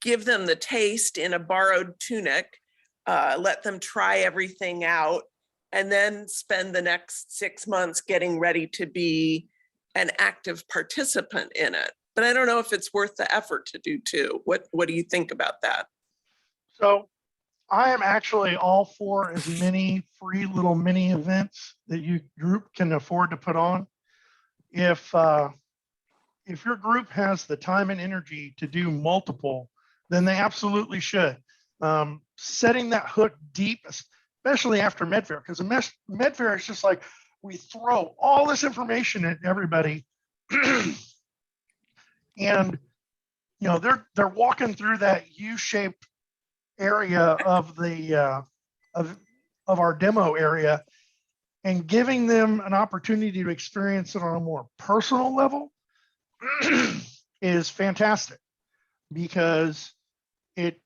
give them the taste in a borrowed tunic, let them try everything out, and then spend the next 6 months getting ready to be an active participant in it. But I don't know if it's worth the effort to do too. What do you think about that? So I am actually all for as many free little mini events that your group can afford to put on. If your group has the time and energy to do multiple, then they absolutely should. Setting that hook deep, especially after Med Fair, because Med Fair is just like, we throw all this information at everybody and they're walking through that U-shaped area of the of our demo area and giving them an opportunity to experience it on a more personal level is fantastic, because it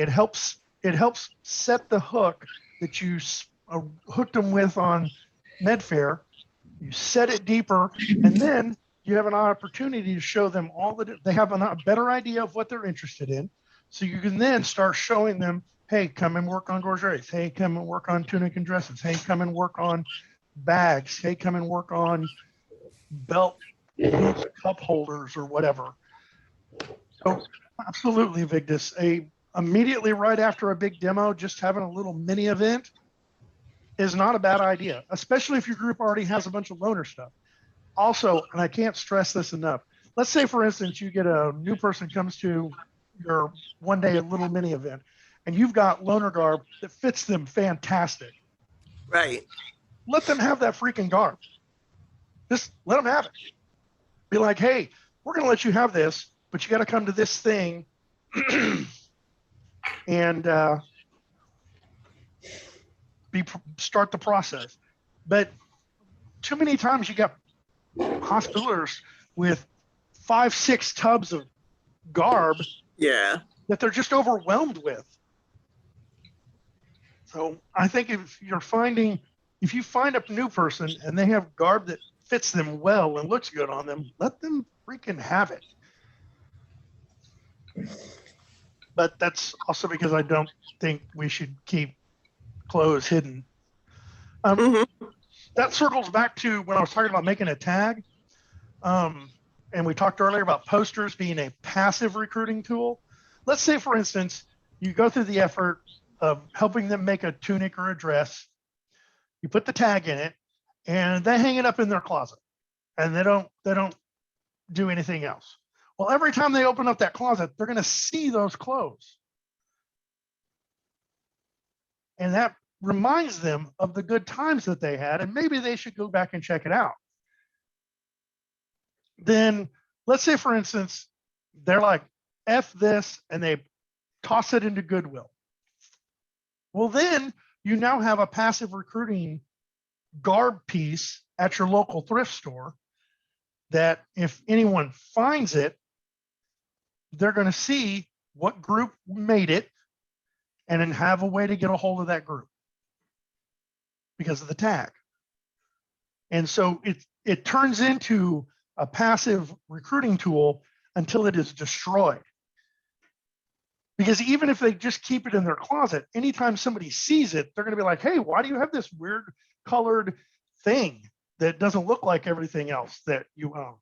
helps set the hook that you hooked them with on Med Fair. You set it deeper, and then you have an opportunity to show them they have a better idea of what they're interested in. So you can then start showing them, hey, come and work on gorgets. Hey, come and work on tunic and dresses. Hey, come and work on bags. Hey, come and work on belt cup holders or whatever. So absolutely, Vigdis, immediately right after a big demo, just having a little mini event is not a bad idea, especially if your group already has a bunch of loaner stuff. Also, and I can't stress this enough, let's say, for instance, you get a new person comes to your one-day little mini event, and you've got loaner garb that fits them fantastic. Right. Let them have that freaking garb. Just let them have it. Be like, hey, we're going to let you have this, but you got to come to this thing and start the process. But too many times you got hospitalers with 5-6 tubs of garb that they're just overwhelmed with. So I think if you find a new person and they have garb that fits them well and looks good on them, let them freaking have it. But that's also because I don't think we should keep clothes hidden. That circles back to when I was talking about making a tag. And we talked earlier about posters being a passive recruiting tool. Let's say, for instance, you go through the effort of helping them make a tunic or a dress. You put the tag in it, and they hang it up in their closet, and they don't do anything else. Well, every time they open up that closet, they're going to see those clothes, and that reminds them of the good times that they had, and maybe they should go back and check it out. Then let's say, for instance, they're like, F this, and they toss it into Goodwill. Well, then you now have a passive recruiting garb piece at your local thrift store that if anyone finds it, they're going to see what group made it and then have a way to get a hold of that group because of the tag. And so it turns into a passive recruiting tool until it is destroyed. Because even if they just keep it in their closet, anytime somebody sees it, they're going to be like, hey, why do you have this weird colored thing that doesn't look like everything else that you own?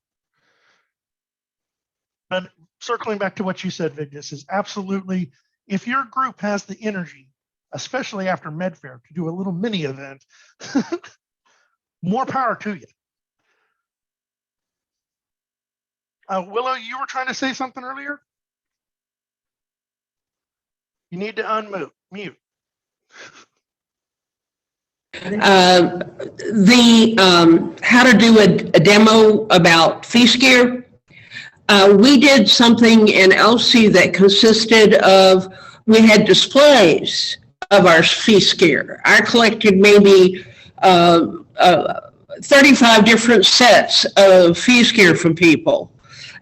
But circling back to what you said, Vigdis, is absolutely, if your group has the energy, especially after Med Fair, to do a little mini event, more power to you. Willow, you were trying to say something earlier? You need to unmute. Mute. How to do a demo about feast gear. We did something in Elsie that consisted of, we had displays of our feast gear. I collected maybe 35 different sets of feast gear from people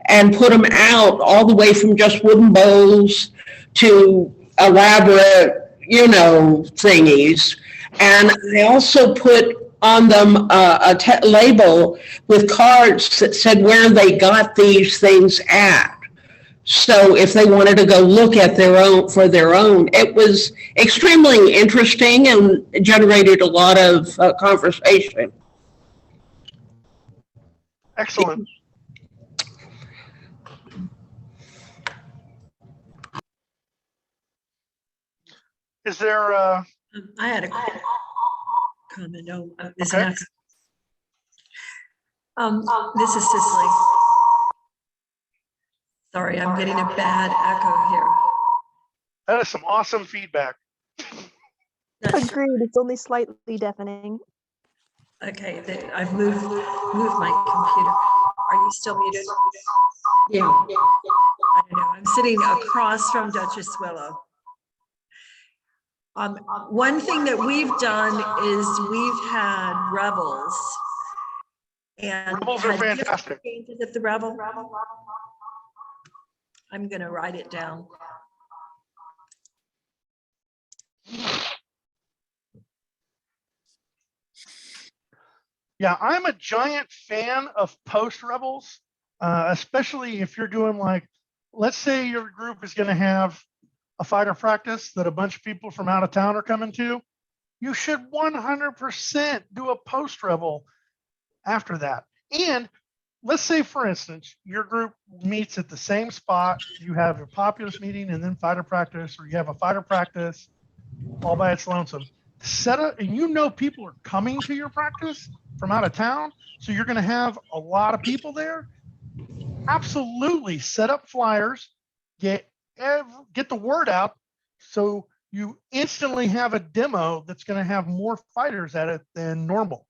and put them out all the way from just wooden bowls to elaborate, thingies. And I also put on them a label with cards that said where they got these things at. So if they wanted to go look at their own, it was extremely interesting and generated a lot of conversation. Excellent. Is there I had a comment. No, this Okay. is this is Cicely. Sorry, I'm getting a bad echo here. that is some awesome feedback. Agreed. It's only slightly deafening. Okay, I've moved my computer. Are you still muted? Yeah. I don't know. I'm sitting across from Duchess Willow. One thing that we've done is we've had revels. And Rebels are had different fantastic. changes at the revel. I'm going to write it down. Yeah, I'm a giant fan of post rebels, especially if you're doing like, let's say your group is going to have a fighter practice that a bunch of people from out of town are coming to. You should 100% do a post rebel after that. And let's say, for instance, your group meets at the same spot. You have your populace meeting and then fighter practice, or you have a fighter practice all by its lonesome. Set up, and people are coming to your practice from out of town, so you're going to have a lot of people there. Absolutely, set up flyers, get the word out, so you instantly have a demo that's going to have more fighters at it than normal.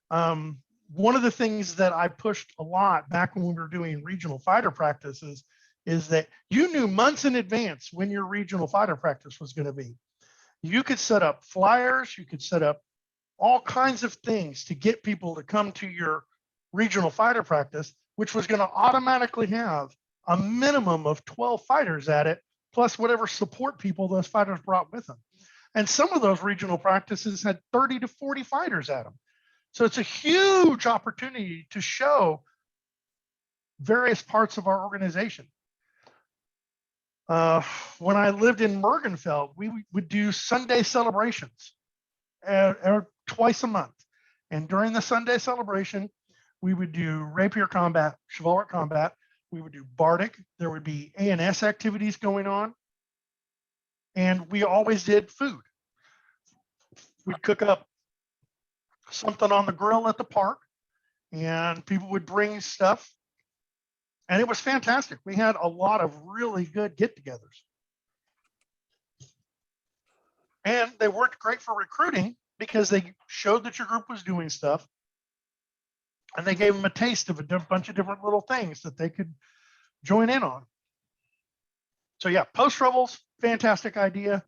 One of the things that I pushed a lot back when we were doing regional fighter practices is that you knew months in advance when your regional fighter practice was going to be. You could set up flyers, you could set up all kinds of things to get people to come to your regional fighter practice, which was going to automatically have a minimum of 12 fighters at it, plus whatever support people those fighters brought with them. And some of those regional practices had 30 to 40 fighters at them. So it's a huge opportunity to show various parts of our organization. When I lived in Morganfeld, we would do Sunday celebrations twice a month. And during the Sunday celebration, we would do rapier combat, chivalric combat. We would do bardic. There would be A&S activities going on. And we always did food. We'd cook up something on the grill at the park, and people would bring stuff. And it was fantastic. We had a lot of really good get-togethers. And they worked great for recruiting because they showed that your group was doing stuff. And they gave them a taste of a bunch of different little things that they could join in on. So yeah, post rebels, fantastic idea.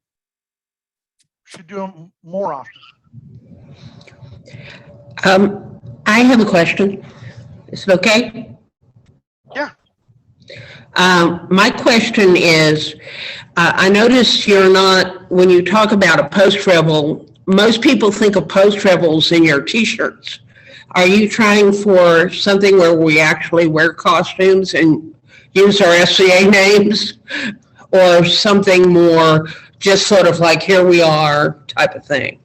Should do them more often. I have a question. Is it okay? Yeah. My question is, I noticed you're not, when you talk about a post-rebel, most people think of post-rebels in your t-shirts. Are you trying for something where we actually wear costumes and use our SCA names, or something more just sort of like here we are type of thing?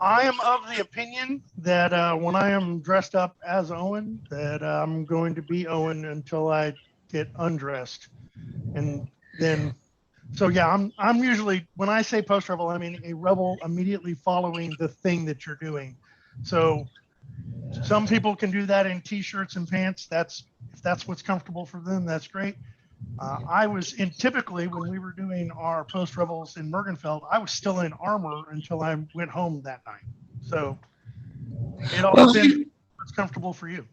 I am of the opinion that when I am dressed up as Owen, that I'm going to be Owen until I get undressed. And then, so yeah, I'm usually, when I say post rebel, I mean a rebel immediately following the thing that you're doing. So Some people can do that in t-shirts and pants. If that's what's comfortable for them, that's great. I was in, typically when we were doing our post revels in Mergenfeld, I was still in armor until I went home that night. So it all Well, depends what's comfortable for you.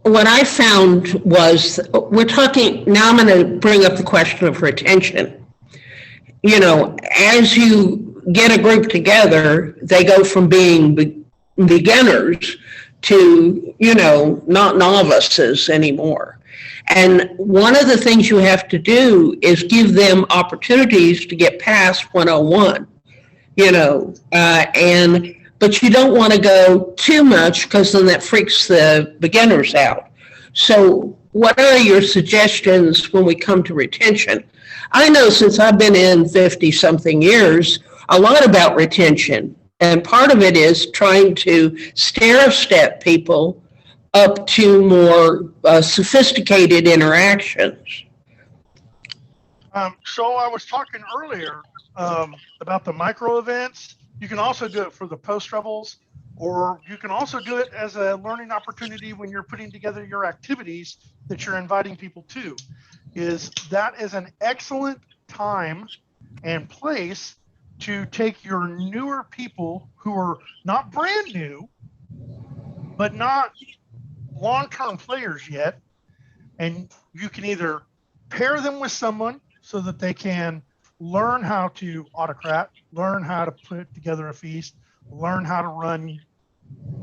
what I found was, we're talking, now I'm going to bring up the question of retention. You know, as you get a group together, they go from being beginners to, you know, not novices anymore. And one of the things you have to do is give them opportunities to get past 101, you know, but you don't want to go too much because then that freaks the beginners out. So what are your suggestions when we come to retention? I know since I've been in 50 something years, a lot about retention. And part of it is trying to stair step people up to more sophisticated interactions. So I was talking earlier about the micro events. You can also do it for the post revels, or you can also do it as a learning opportunity when you're putting together your activities that you're inviting people to. That is an excellent time and place to take your newer people who are not brand new, but not long-term players yet, and you can either pair them with someone so that they can learn how to autocrat, learn how to put together a feast, learn how to run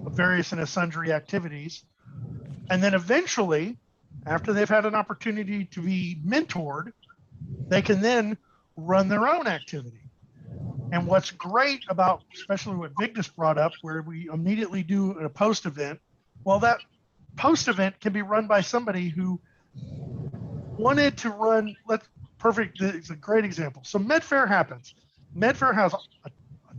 various and sundry activities, and then eventually, after they've had an opportunity to be mentored, they can then run their own activity. And what's great about, especially what Vic just brought up, where we immediately do a post event, well, that post event can be run by somebody who wanted to run, it's a great example. So MedFair happens. MedFair has a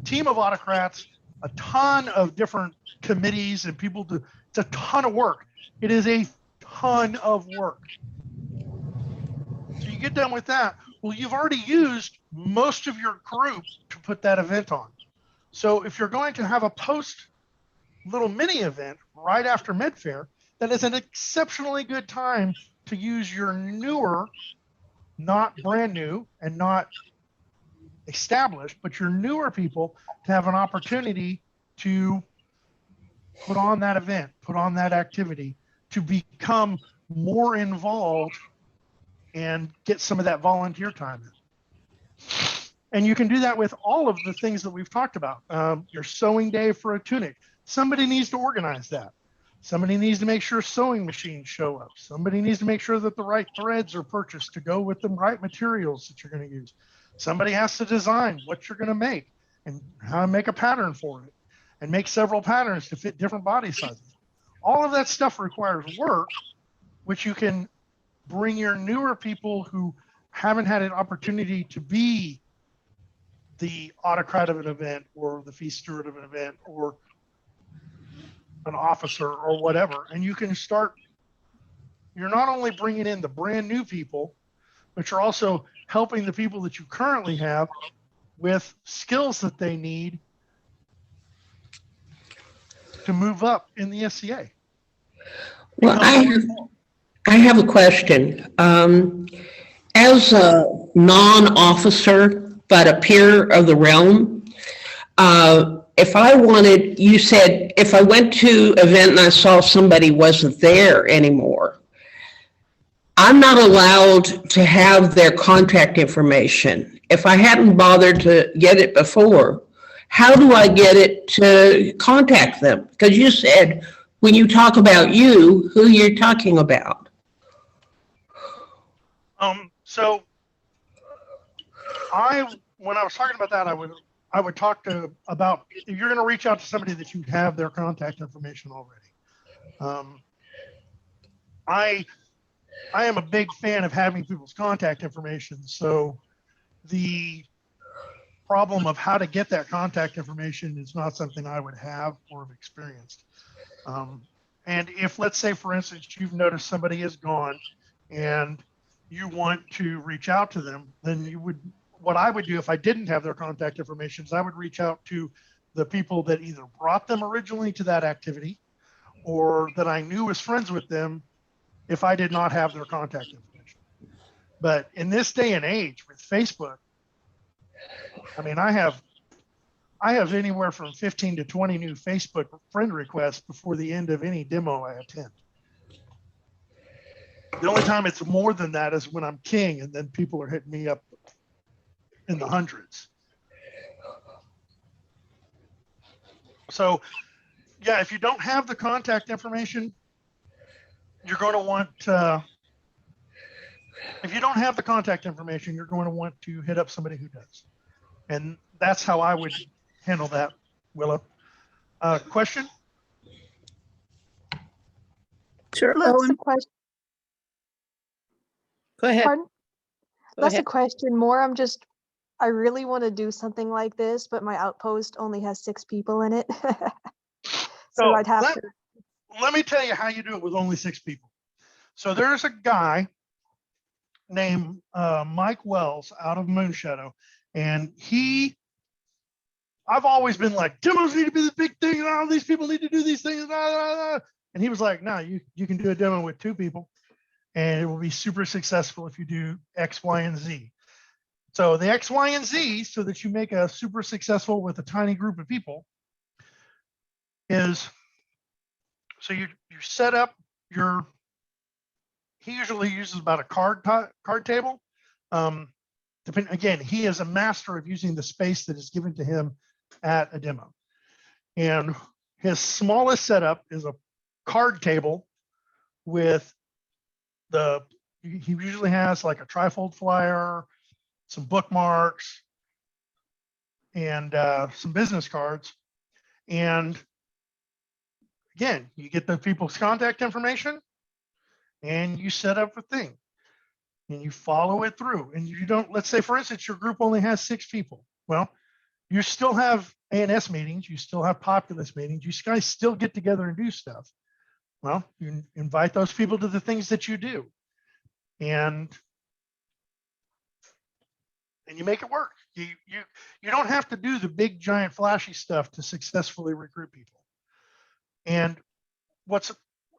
team of autocrats, a ton of different committees and people do, it's a ton of work. It is a ton of work. So you get done with that. Well, you've already used most of your group to put that event on. So if you're going to have a post little mini event right after MedFair, that is an exceptionally good time to use your newer, not brand new and not established, but your newer people to have an opportunity to put on that event, put on that activity, to become more involved and get some of that volunteer time in. And you can do that with all of the things that we've talked about. Your sewing day for a tunic. Somebody needs to organize that. Somebody needs to make sure sewing machines show up. Somebody needs to make sure that the right threads are purchased to go with the right materials that you're going to use. Somebody has to design what you're going to make and how to make a pattern for it and make several patterns to fit different body sizes. All of that stuff requires work, which you can bring your newer people who haven't had an opportunity to be the autocrat of an event or the feast steward of an event or an officer or whatever. And you can start, you're not only bringing in the brand new people, but you're also helping the people that you currently have with skills that they need to move up in the SCA. Well, I have a question. As a non-officer, but a peer of the realm, if I wanted, you said, if I went to an event and I saw somebody wasn't there anymore, I'm not allowed to have their contact information. If I hadn't bothered to get it before, how do I get it to contact them? Because you said, when you talk about you, who you're talking about. So when I was talking about that, I would talk about, if you're going to reach out to somebody that you have their contact information already. I am a big fan of having people's contact information. So the problem of how to get that contact information is not something I would have or have experienced. And if, let's say, for instance, you've noticed somebody is gone and you want to reach out to them, then what I would do if I didn't have their contact information is I would reach out to the people that either brought them originally to that activity or that I knew was friends with them if I did not have their contact information. But in this day and age with Facebook, I mean, I have anywhere from 15 to 20 new Facebook friend requests before the end of any demo I attend. The only time it's more than that is when I'm king, and then people are hitting me up in the hundreds. So yeah, if you don't have the contact information, you're going to want, if you don't have the contact information, you're going to want to hit up somebody who does. And that's how I would handle that, Willow. Question? Sure, That's a Owen, question. go ahead. Pardon? Go That's a ahead. question more. I really want to do something like this, but my outpost only has 6 people in it. So I'd have to. Let me tell you how you do it with only 6 people. So there's a guy named Mike Wells out of Moonshadow, and I've always been like, demos need to be the big thing, and all these people need to do these things. And he was like, no, you can do a demo with 2 people, and it will be super successful if you do X, Y, and Z. So the X, Y, and Z, so that you make a super successful with a tiny group of people, is so you set up your. He usually uses about a card table. Again, he is a master of using the space that is given to him at a demo. And his smallest setup is a card table with he usually has like a trifold flyer, some bookmarks, and some business cards. And again, you get the people's contact information and you set up a thing and you follow it through. And you don't, let's say for instance, your group only has 6 people. Well, you still have ANS meetings, you still have populace meetings, you guys still get together and do stuff. Well, you invite those people to the things that you do, and you make it work. You don't have to do the big giant flashy stuff to successfully recruit people. And what's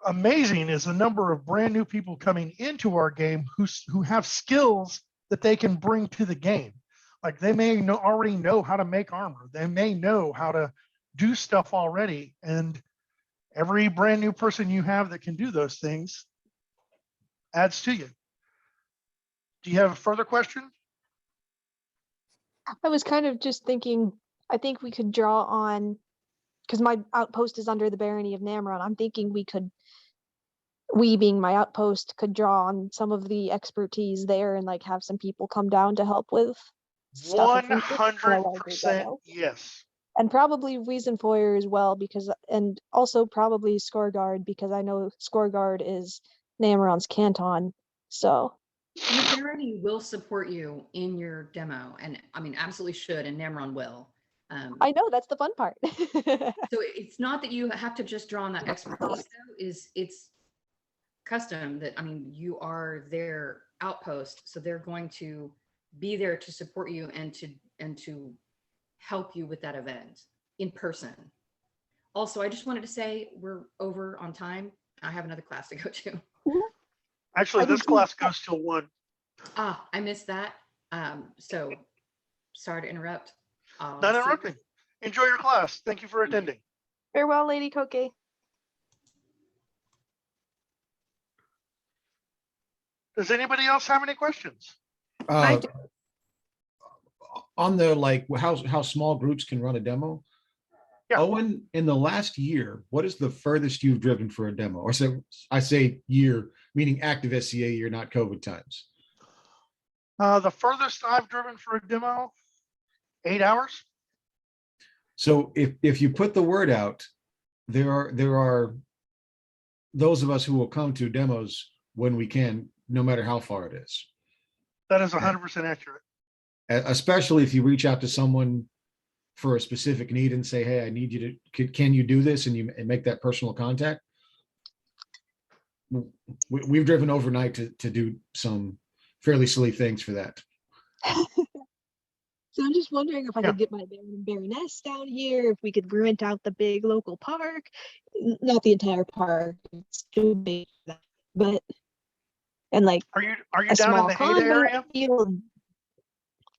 amazing is the number of brand new people coming into our game who have skills that they can bring to the game. Like they may already know how to make armor. They may know how to do stuff already. And every brand new person you have that can do those things adds to you. Do you have a further question? I was kind of just thinking, I think we could draw on, because my outpost is under the barony of Namron. I'm thinking we being my outpost could draw on some of the expertise there and like have some people come down to help with stuff. 100% yes. And probably Wiesenfeuer as well, and also probably Scoreguard, because I know Scoreguard is Namron's canton. So The barony will support you in your demo, and I mean, absolutely should, and Namron will. I know that's the fun part. So it's not that you have to just draw on that expertise, though. It's custom that, I mean, you are their outpost, so they're going to be there to support you and to help you with that event in person. Also, I just wanted to say we're over on time. I have another class to go to. Actually, this class goes till 1. I missed that. So sorry to interrupt. Not interrupting. Enjoy your class. Thank you for attending. Farewell, Lady Koke. Does anybody else have any questions? On the like how small groups can run a demo. Yeah. Owen, in the last year, what is the furthest you've driven for a demo? Or so I say year, meaning active SCA year, not COVID times. The furthest I've driven for a demo, 8 hours. So if you put the word out, there are those of us who will come to demos when we can, no matter how far it is. That is 100% accurate. Especially if you reach out to someone for a specific need and say, hey, I need you to, can you do this? And make that personal contact. We've driven overnight to do some fairly silly things for that. So I'm just wondering if I Yeah. could get my Baroness down here, if we could rent out the big local park. Not the entire park, it's too big for that, but, and like Are you a down in small the Ada condo area? field.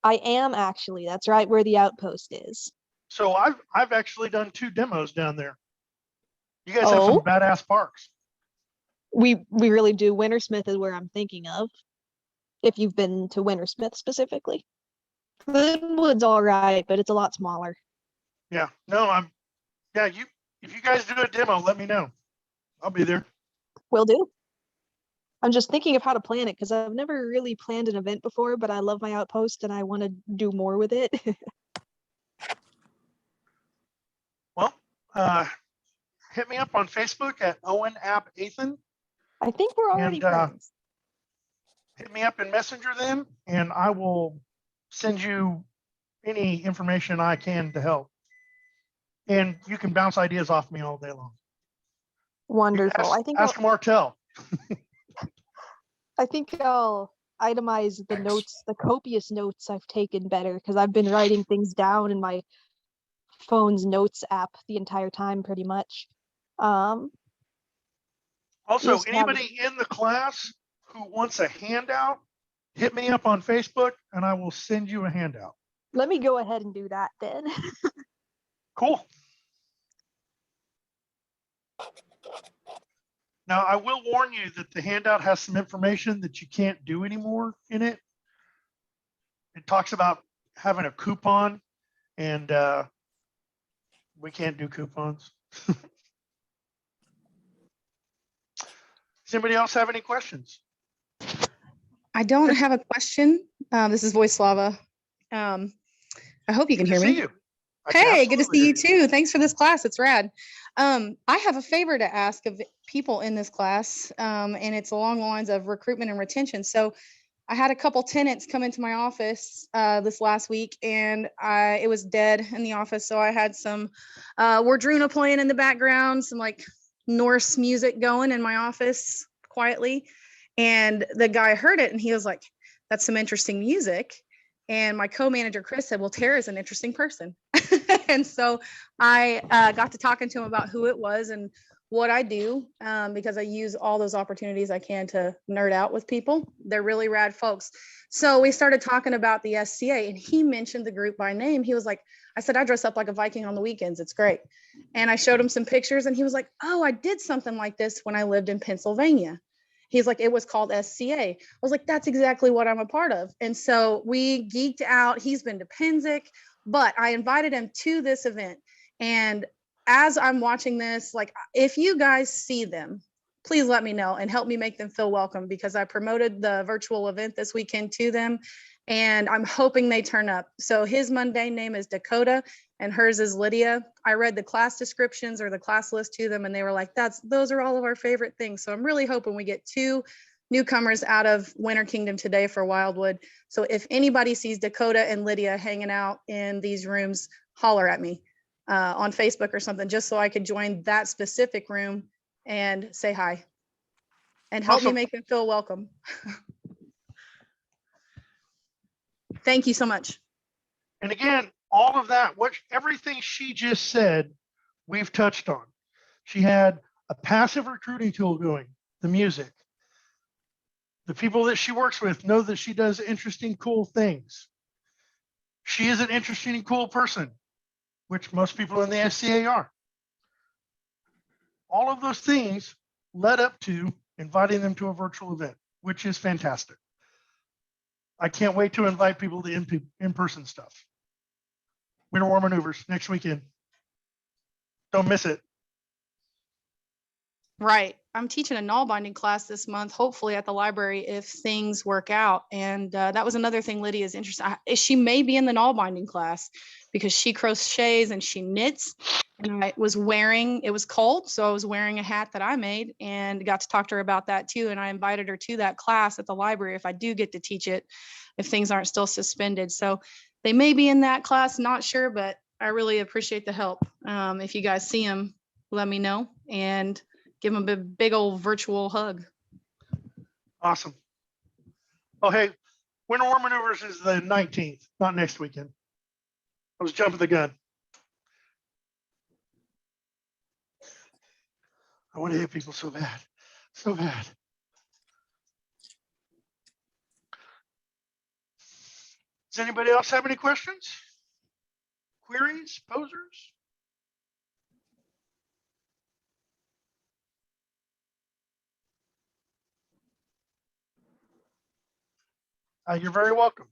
I am actually, that's right where the outpost is. So I've actually done 2 demos down there. You guys have some Oh, badass parks. we really do. Wintersmith is where I'm thinking of. If you've been to Wintersmith specifically. Glenwood's all right, but it's a lot smaller. Yeah. No, if you guys do a demo, let me know. I'll be there. Will do. I'm just thinking of how to plan it because I've never really planned an event before, but I love my outpost and I want to do more with it. Well, hit me up on Facebook at Owen App Athan. I think we're already And, friends. Hit me up in Messenger then, and I will send you any information I can to help. And you can bounce ideas off me all day long. You can Wonderful. ask Martell. I think I'll itemize the notes, the copious notes I've taken better because I've been writing things down in my phone's notes app the entire time pretty much. Also, Just have- anybody in the class who wants a handout, hit me up on Facebook and I will send you a handout. Let me go ahead and do that then. Cool. Now, I will warn you that the handout has some information that you can't do anymore in it. It talks about having a coupon, and we can't do coupons. Does anybody else have any questions? I don't have a question. This is Voislava. I hope you can Good hear to me. see you. I can Hey, good to absolutely see you hear too. Thanks for this class. It's rad. I have a favor to ask of people in this class, and it's along the lines of recruitment and retention. So I had a couple tenants come into my office this last week, and it was dead in the office. So I had some Wardruna playing in the background, some like Norse music going in my office quietly. And the guy heard it and he was like, that's some interesting music. And my co-manager, Chris, said, well, Tara's an interesting person. And so I got to talking to him about who it was and what I do, because I use all those opportunities I can to nerd out with people. They're really rad folks. So we started talking about the SCA and he mentioned the group by name. He was like, I said, I dress up like a Viking on the weekends. It's great. And I showed him some pictures and he was like, oh, I did something like this when I lived in Pennsylvania. He's like, it was called SCA. I was like, that's exactly what I'm a part of. And so we geeked out. He's been to Penzic, but I invited him to this event. And as I'm watching this, like, if you guys see them, please let me know and help me make them feel welcome, because I promoted the virtual event this weekend to them and I'm hoping they turn up. So his mundane name is Dakota and hers is Lydia. I read the class descriptions or the class list to them and they were like, those are all of our favorite things. So I'm really hoping we get 2 newcomers out of Winter Kingdom today for Wildwood. So if anybody sees Dakota and Lydia hanging out in these rooms, holler at me on Facebook or something, just so I could join that specific room and say hi and help me Awesome. make them feel welcome. Thank you so much. And again, all of that, everything she just said, we've touched on. She had a passive recruiting tool going, the music. The people that she works with know that she does interesting, cool things. She is an interesting and cool person, which most people in the SCA are. All of those things led up to inviting them to a virtual event, which is fantastic. I can't wait to invite people to in-person stuff. Winter War Maneuvers next weekend. Don't miss it. Right. I'm teaching a null binding class this month, hopefully at the library if things work out. And that was another thing Lydia is interested in. She may be in the null binding class because she crochets and she knits. And I was wearing, it was cold, so I was wearing a hat that I made and got to talk to her about that too. And I invited her to that class at the library if I do get to teach it, if things aren't still suspended. So they may be in that class, not sure, but I really appreciate the help. If you guys see them, let me know and give them a big old virtual hug. Awesome. Oh, hey, Winter War Maneuvers is the 19th, not next weekend. I was jumping the gun. I want to hit people so bad, so bad. Does anybody else have any questions? Queries, posers? You're very welcome.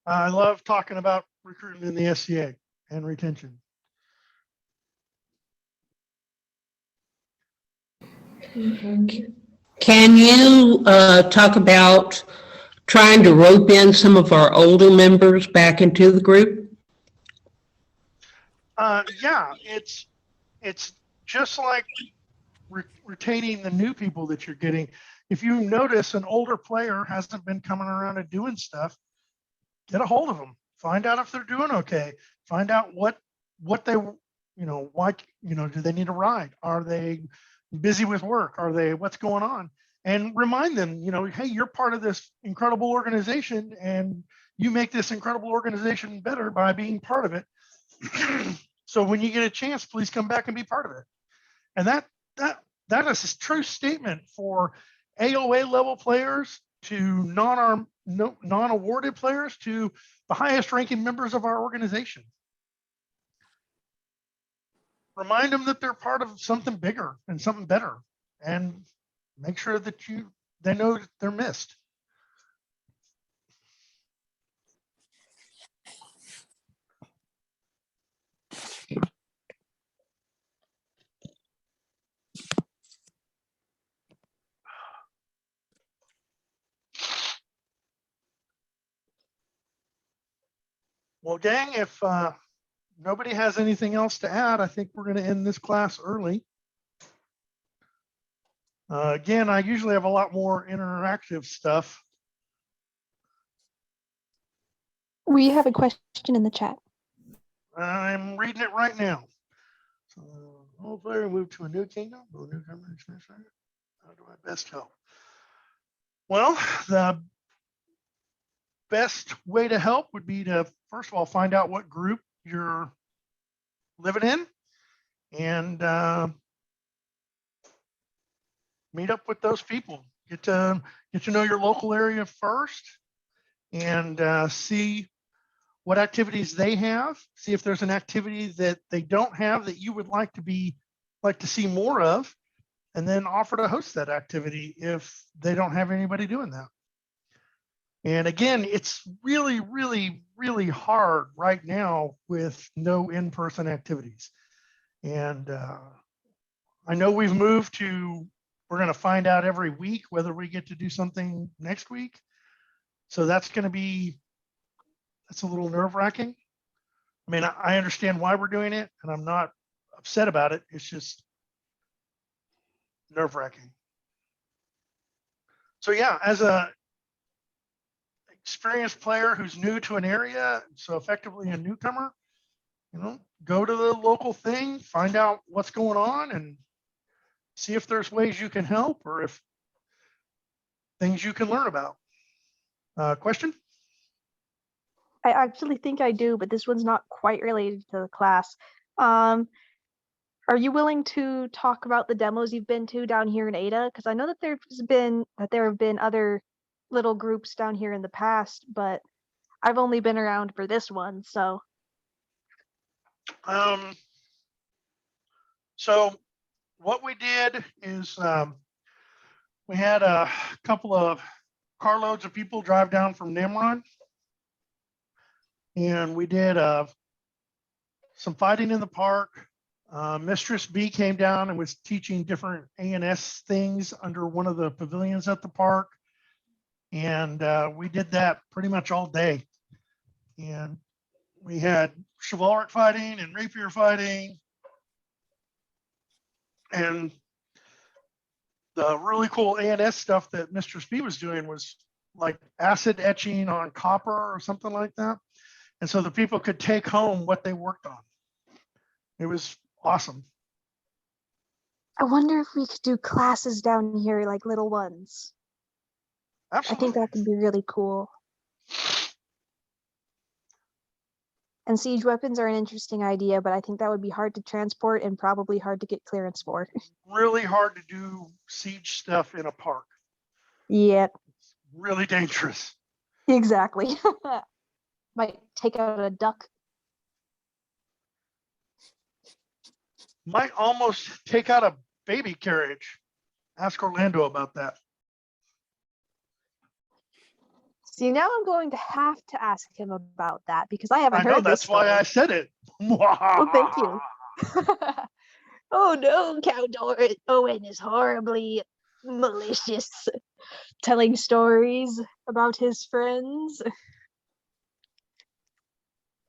I love talking about recruiting in the SCA and retention. Can you talk about trying to rope in some of our older members back into the group? Yeah, it's just like retaining the new people that you're getting. If you notice an older player hasn't been coming around and doing stuff, get a hold of them. Find out if they're doing okay. Find out what they, why, do they need a ride? Are they busy with work? Are they, what's going on? And remind them, hey, you're part of this incredible organization and you make this incredible organization better by being part of it. So when you get a chance, please come back and be part of it. And that is a true statement for AOA level players to non-awarded players to the highest ranking members of our organization. Remind them that they're part of something bigger and something better, and make sure that they know that they're missed. Well, gang, if nobody has anything else to add, I think we're going to end this class early. Again, I usually have a lot more interactive stuff. We have a question in the chat. I'm reading it right now. So, old player moved to a new kingdom. How do I best help? Well, the best way to help would be to, first of all, find out what group you're living in and meet up with those people. Get to know your local area first and see what activities they have. See if there's an activity that they don't have that you would like to see more of, and then offer to host that activity if they don't have anybody doing that. And again, it's really, really, really hard right now with no in-person activities. And I know we've moved to, we're going to find out every week whether we get to do something next week. So that's a little nerve-wracking. I mean, I understand why we're doing it, and I'm not upset about it. It's just nerve-wracking. So yeah, as a experienced player who's new to an area, so effectively a newcomer, go to the local thing, find out what's going on, and see if there's ways you can help or if things you can learn about. Question? I actually think I do, but this one's not quite related to the class. Are you willing to talk about the demos you've been to down here in Ada? Because I know that there have been other little groups down here in the past, but I've only been around for this one, so. So what we did is we had a couple of carloads of people drive down from Nimrod, and we did some fighting in the park. Mistress B came down and was teaching different ANS things under one of the pavilions at the park. And we did that pretty much all day. And we had chivalric fighting and rapier fighting. And the really cool ANS stuff that Mistress B was doing was like acid etching on copper or something like that. And so the people could take home what they worked on. It was awesome. I wonder if we could do classes down here, like little ones. Absolutely. I think that could be really cool. And siege weapons are an interesting idea, but I think that would be hard to transport and probably hard to get clearance for. Really hard to do siege stuff in a park. Yeah, Really dangerous. exactly. Might take out a duck. Might almost take out a baby carriage. Ask Orlando about that. See, now I'm going to have to ask him about that because I haven't I know, heard this that's why story. I said it. Well, thank you. Oh no, Count Owen is horribly malicious, telling stories about his friends.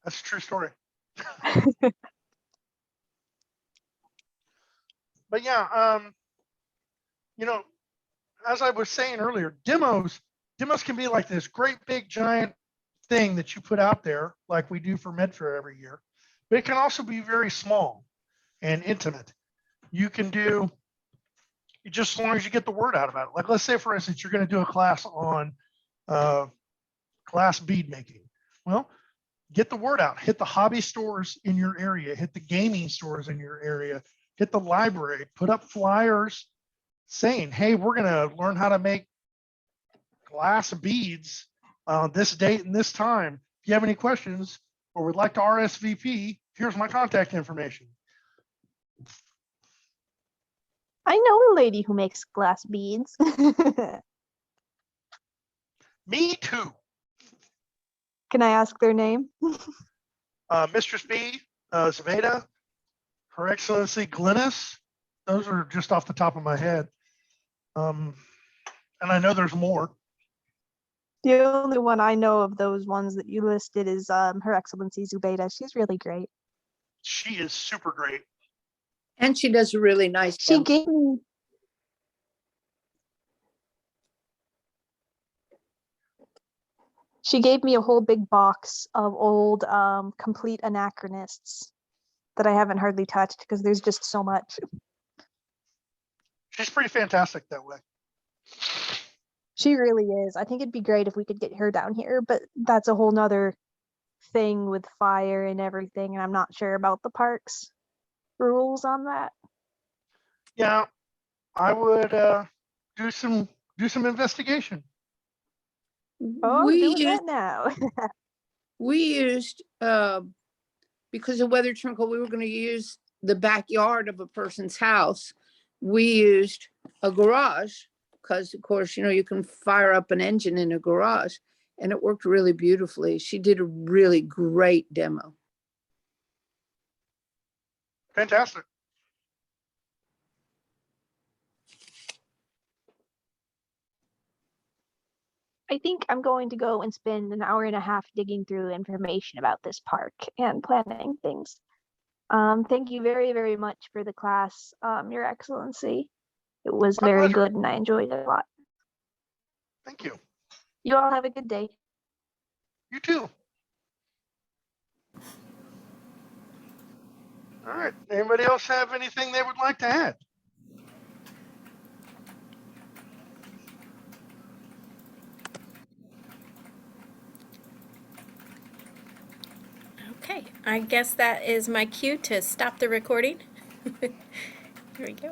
That's a true story. But yeah, you know, as I was saying earlier, demos can be like this great big giant thing that you put out there, like we do for Metro every year. But it can also be very small and intimate. You can do just as long as you get the word out about it. Like, let's say, for instance, you're going to do a class on glass bead making. Well, get the word out. Hit the hobby stores in your area. Hit the gaming stores in your area. Hit the library. Put up flyers saying, hey, we're going to learn how to make glass beads this date and this time. If you have any questions or would like to RSVP, here's my contact information. I know a lady who makes glass beads. Me too. Can I ask their name? Mistress B, Zaveda, Her Excellency Glennis. Those are just off the top of my head. And I know there's more. The only one I know of those ones that you listed is Her Excellency Zubeida. She's really great. She is super great. And she does a really nice She demo. gave me a whole big box of old complete anachronists that I haven't hardly touched because there's just so much. She's pretty fantastic that way. She really is. I think it'd be great if we could get her down here, but that's a whole nother thing with fire and everything, and I'm not sure about the parks rules on that. Yeah, I would do some investigation. Oh, we doing used, that now. we used because of Weather Twinkle, we were going to use the backyard of a person's house. We used a garage because, of course, you know, you can fire up an engine in a garage, and it worked really beautifully. She did a really great demo. Fantastic. I think I'm going to go and spend an hour and a half digging through information about this park and planning things. Thank you very, very much for the class, Your Excellency. It was My very pleasure. good and I enjoyed it a lot. Thank you. You all have a good day. You too. All right. Anybody else have anything they would like to add? Okay, I guess that is my cue to stop the recording. Here we go.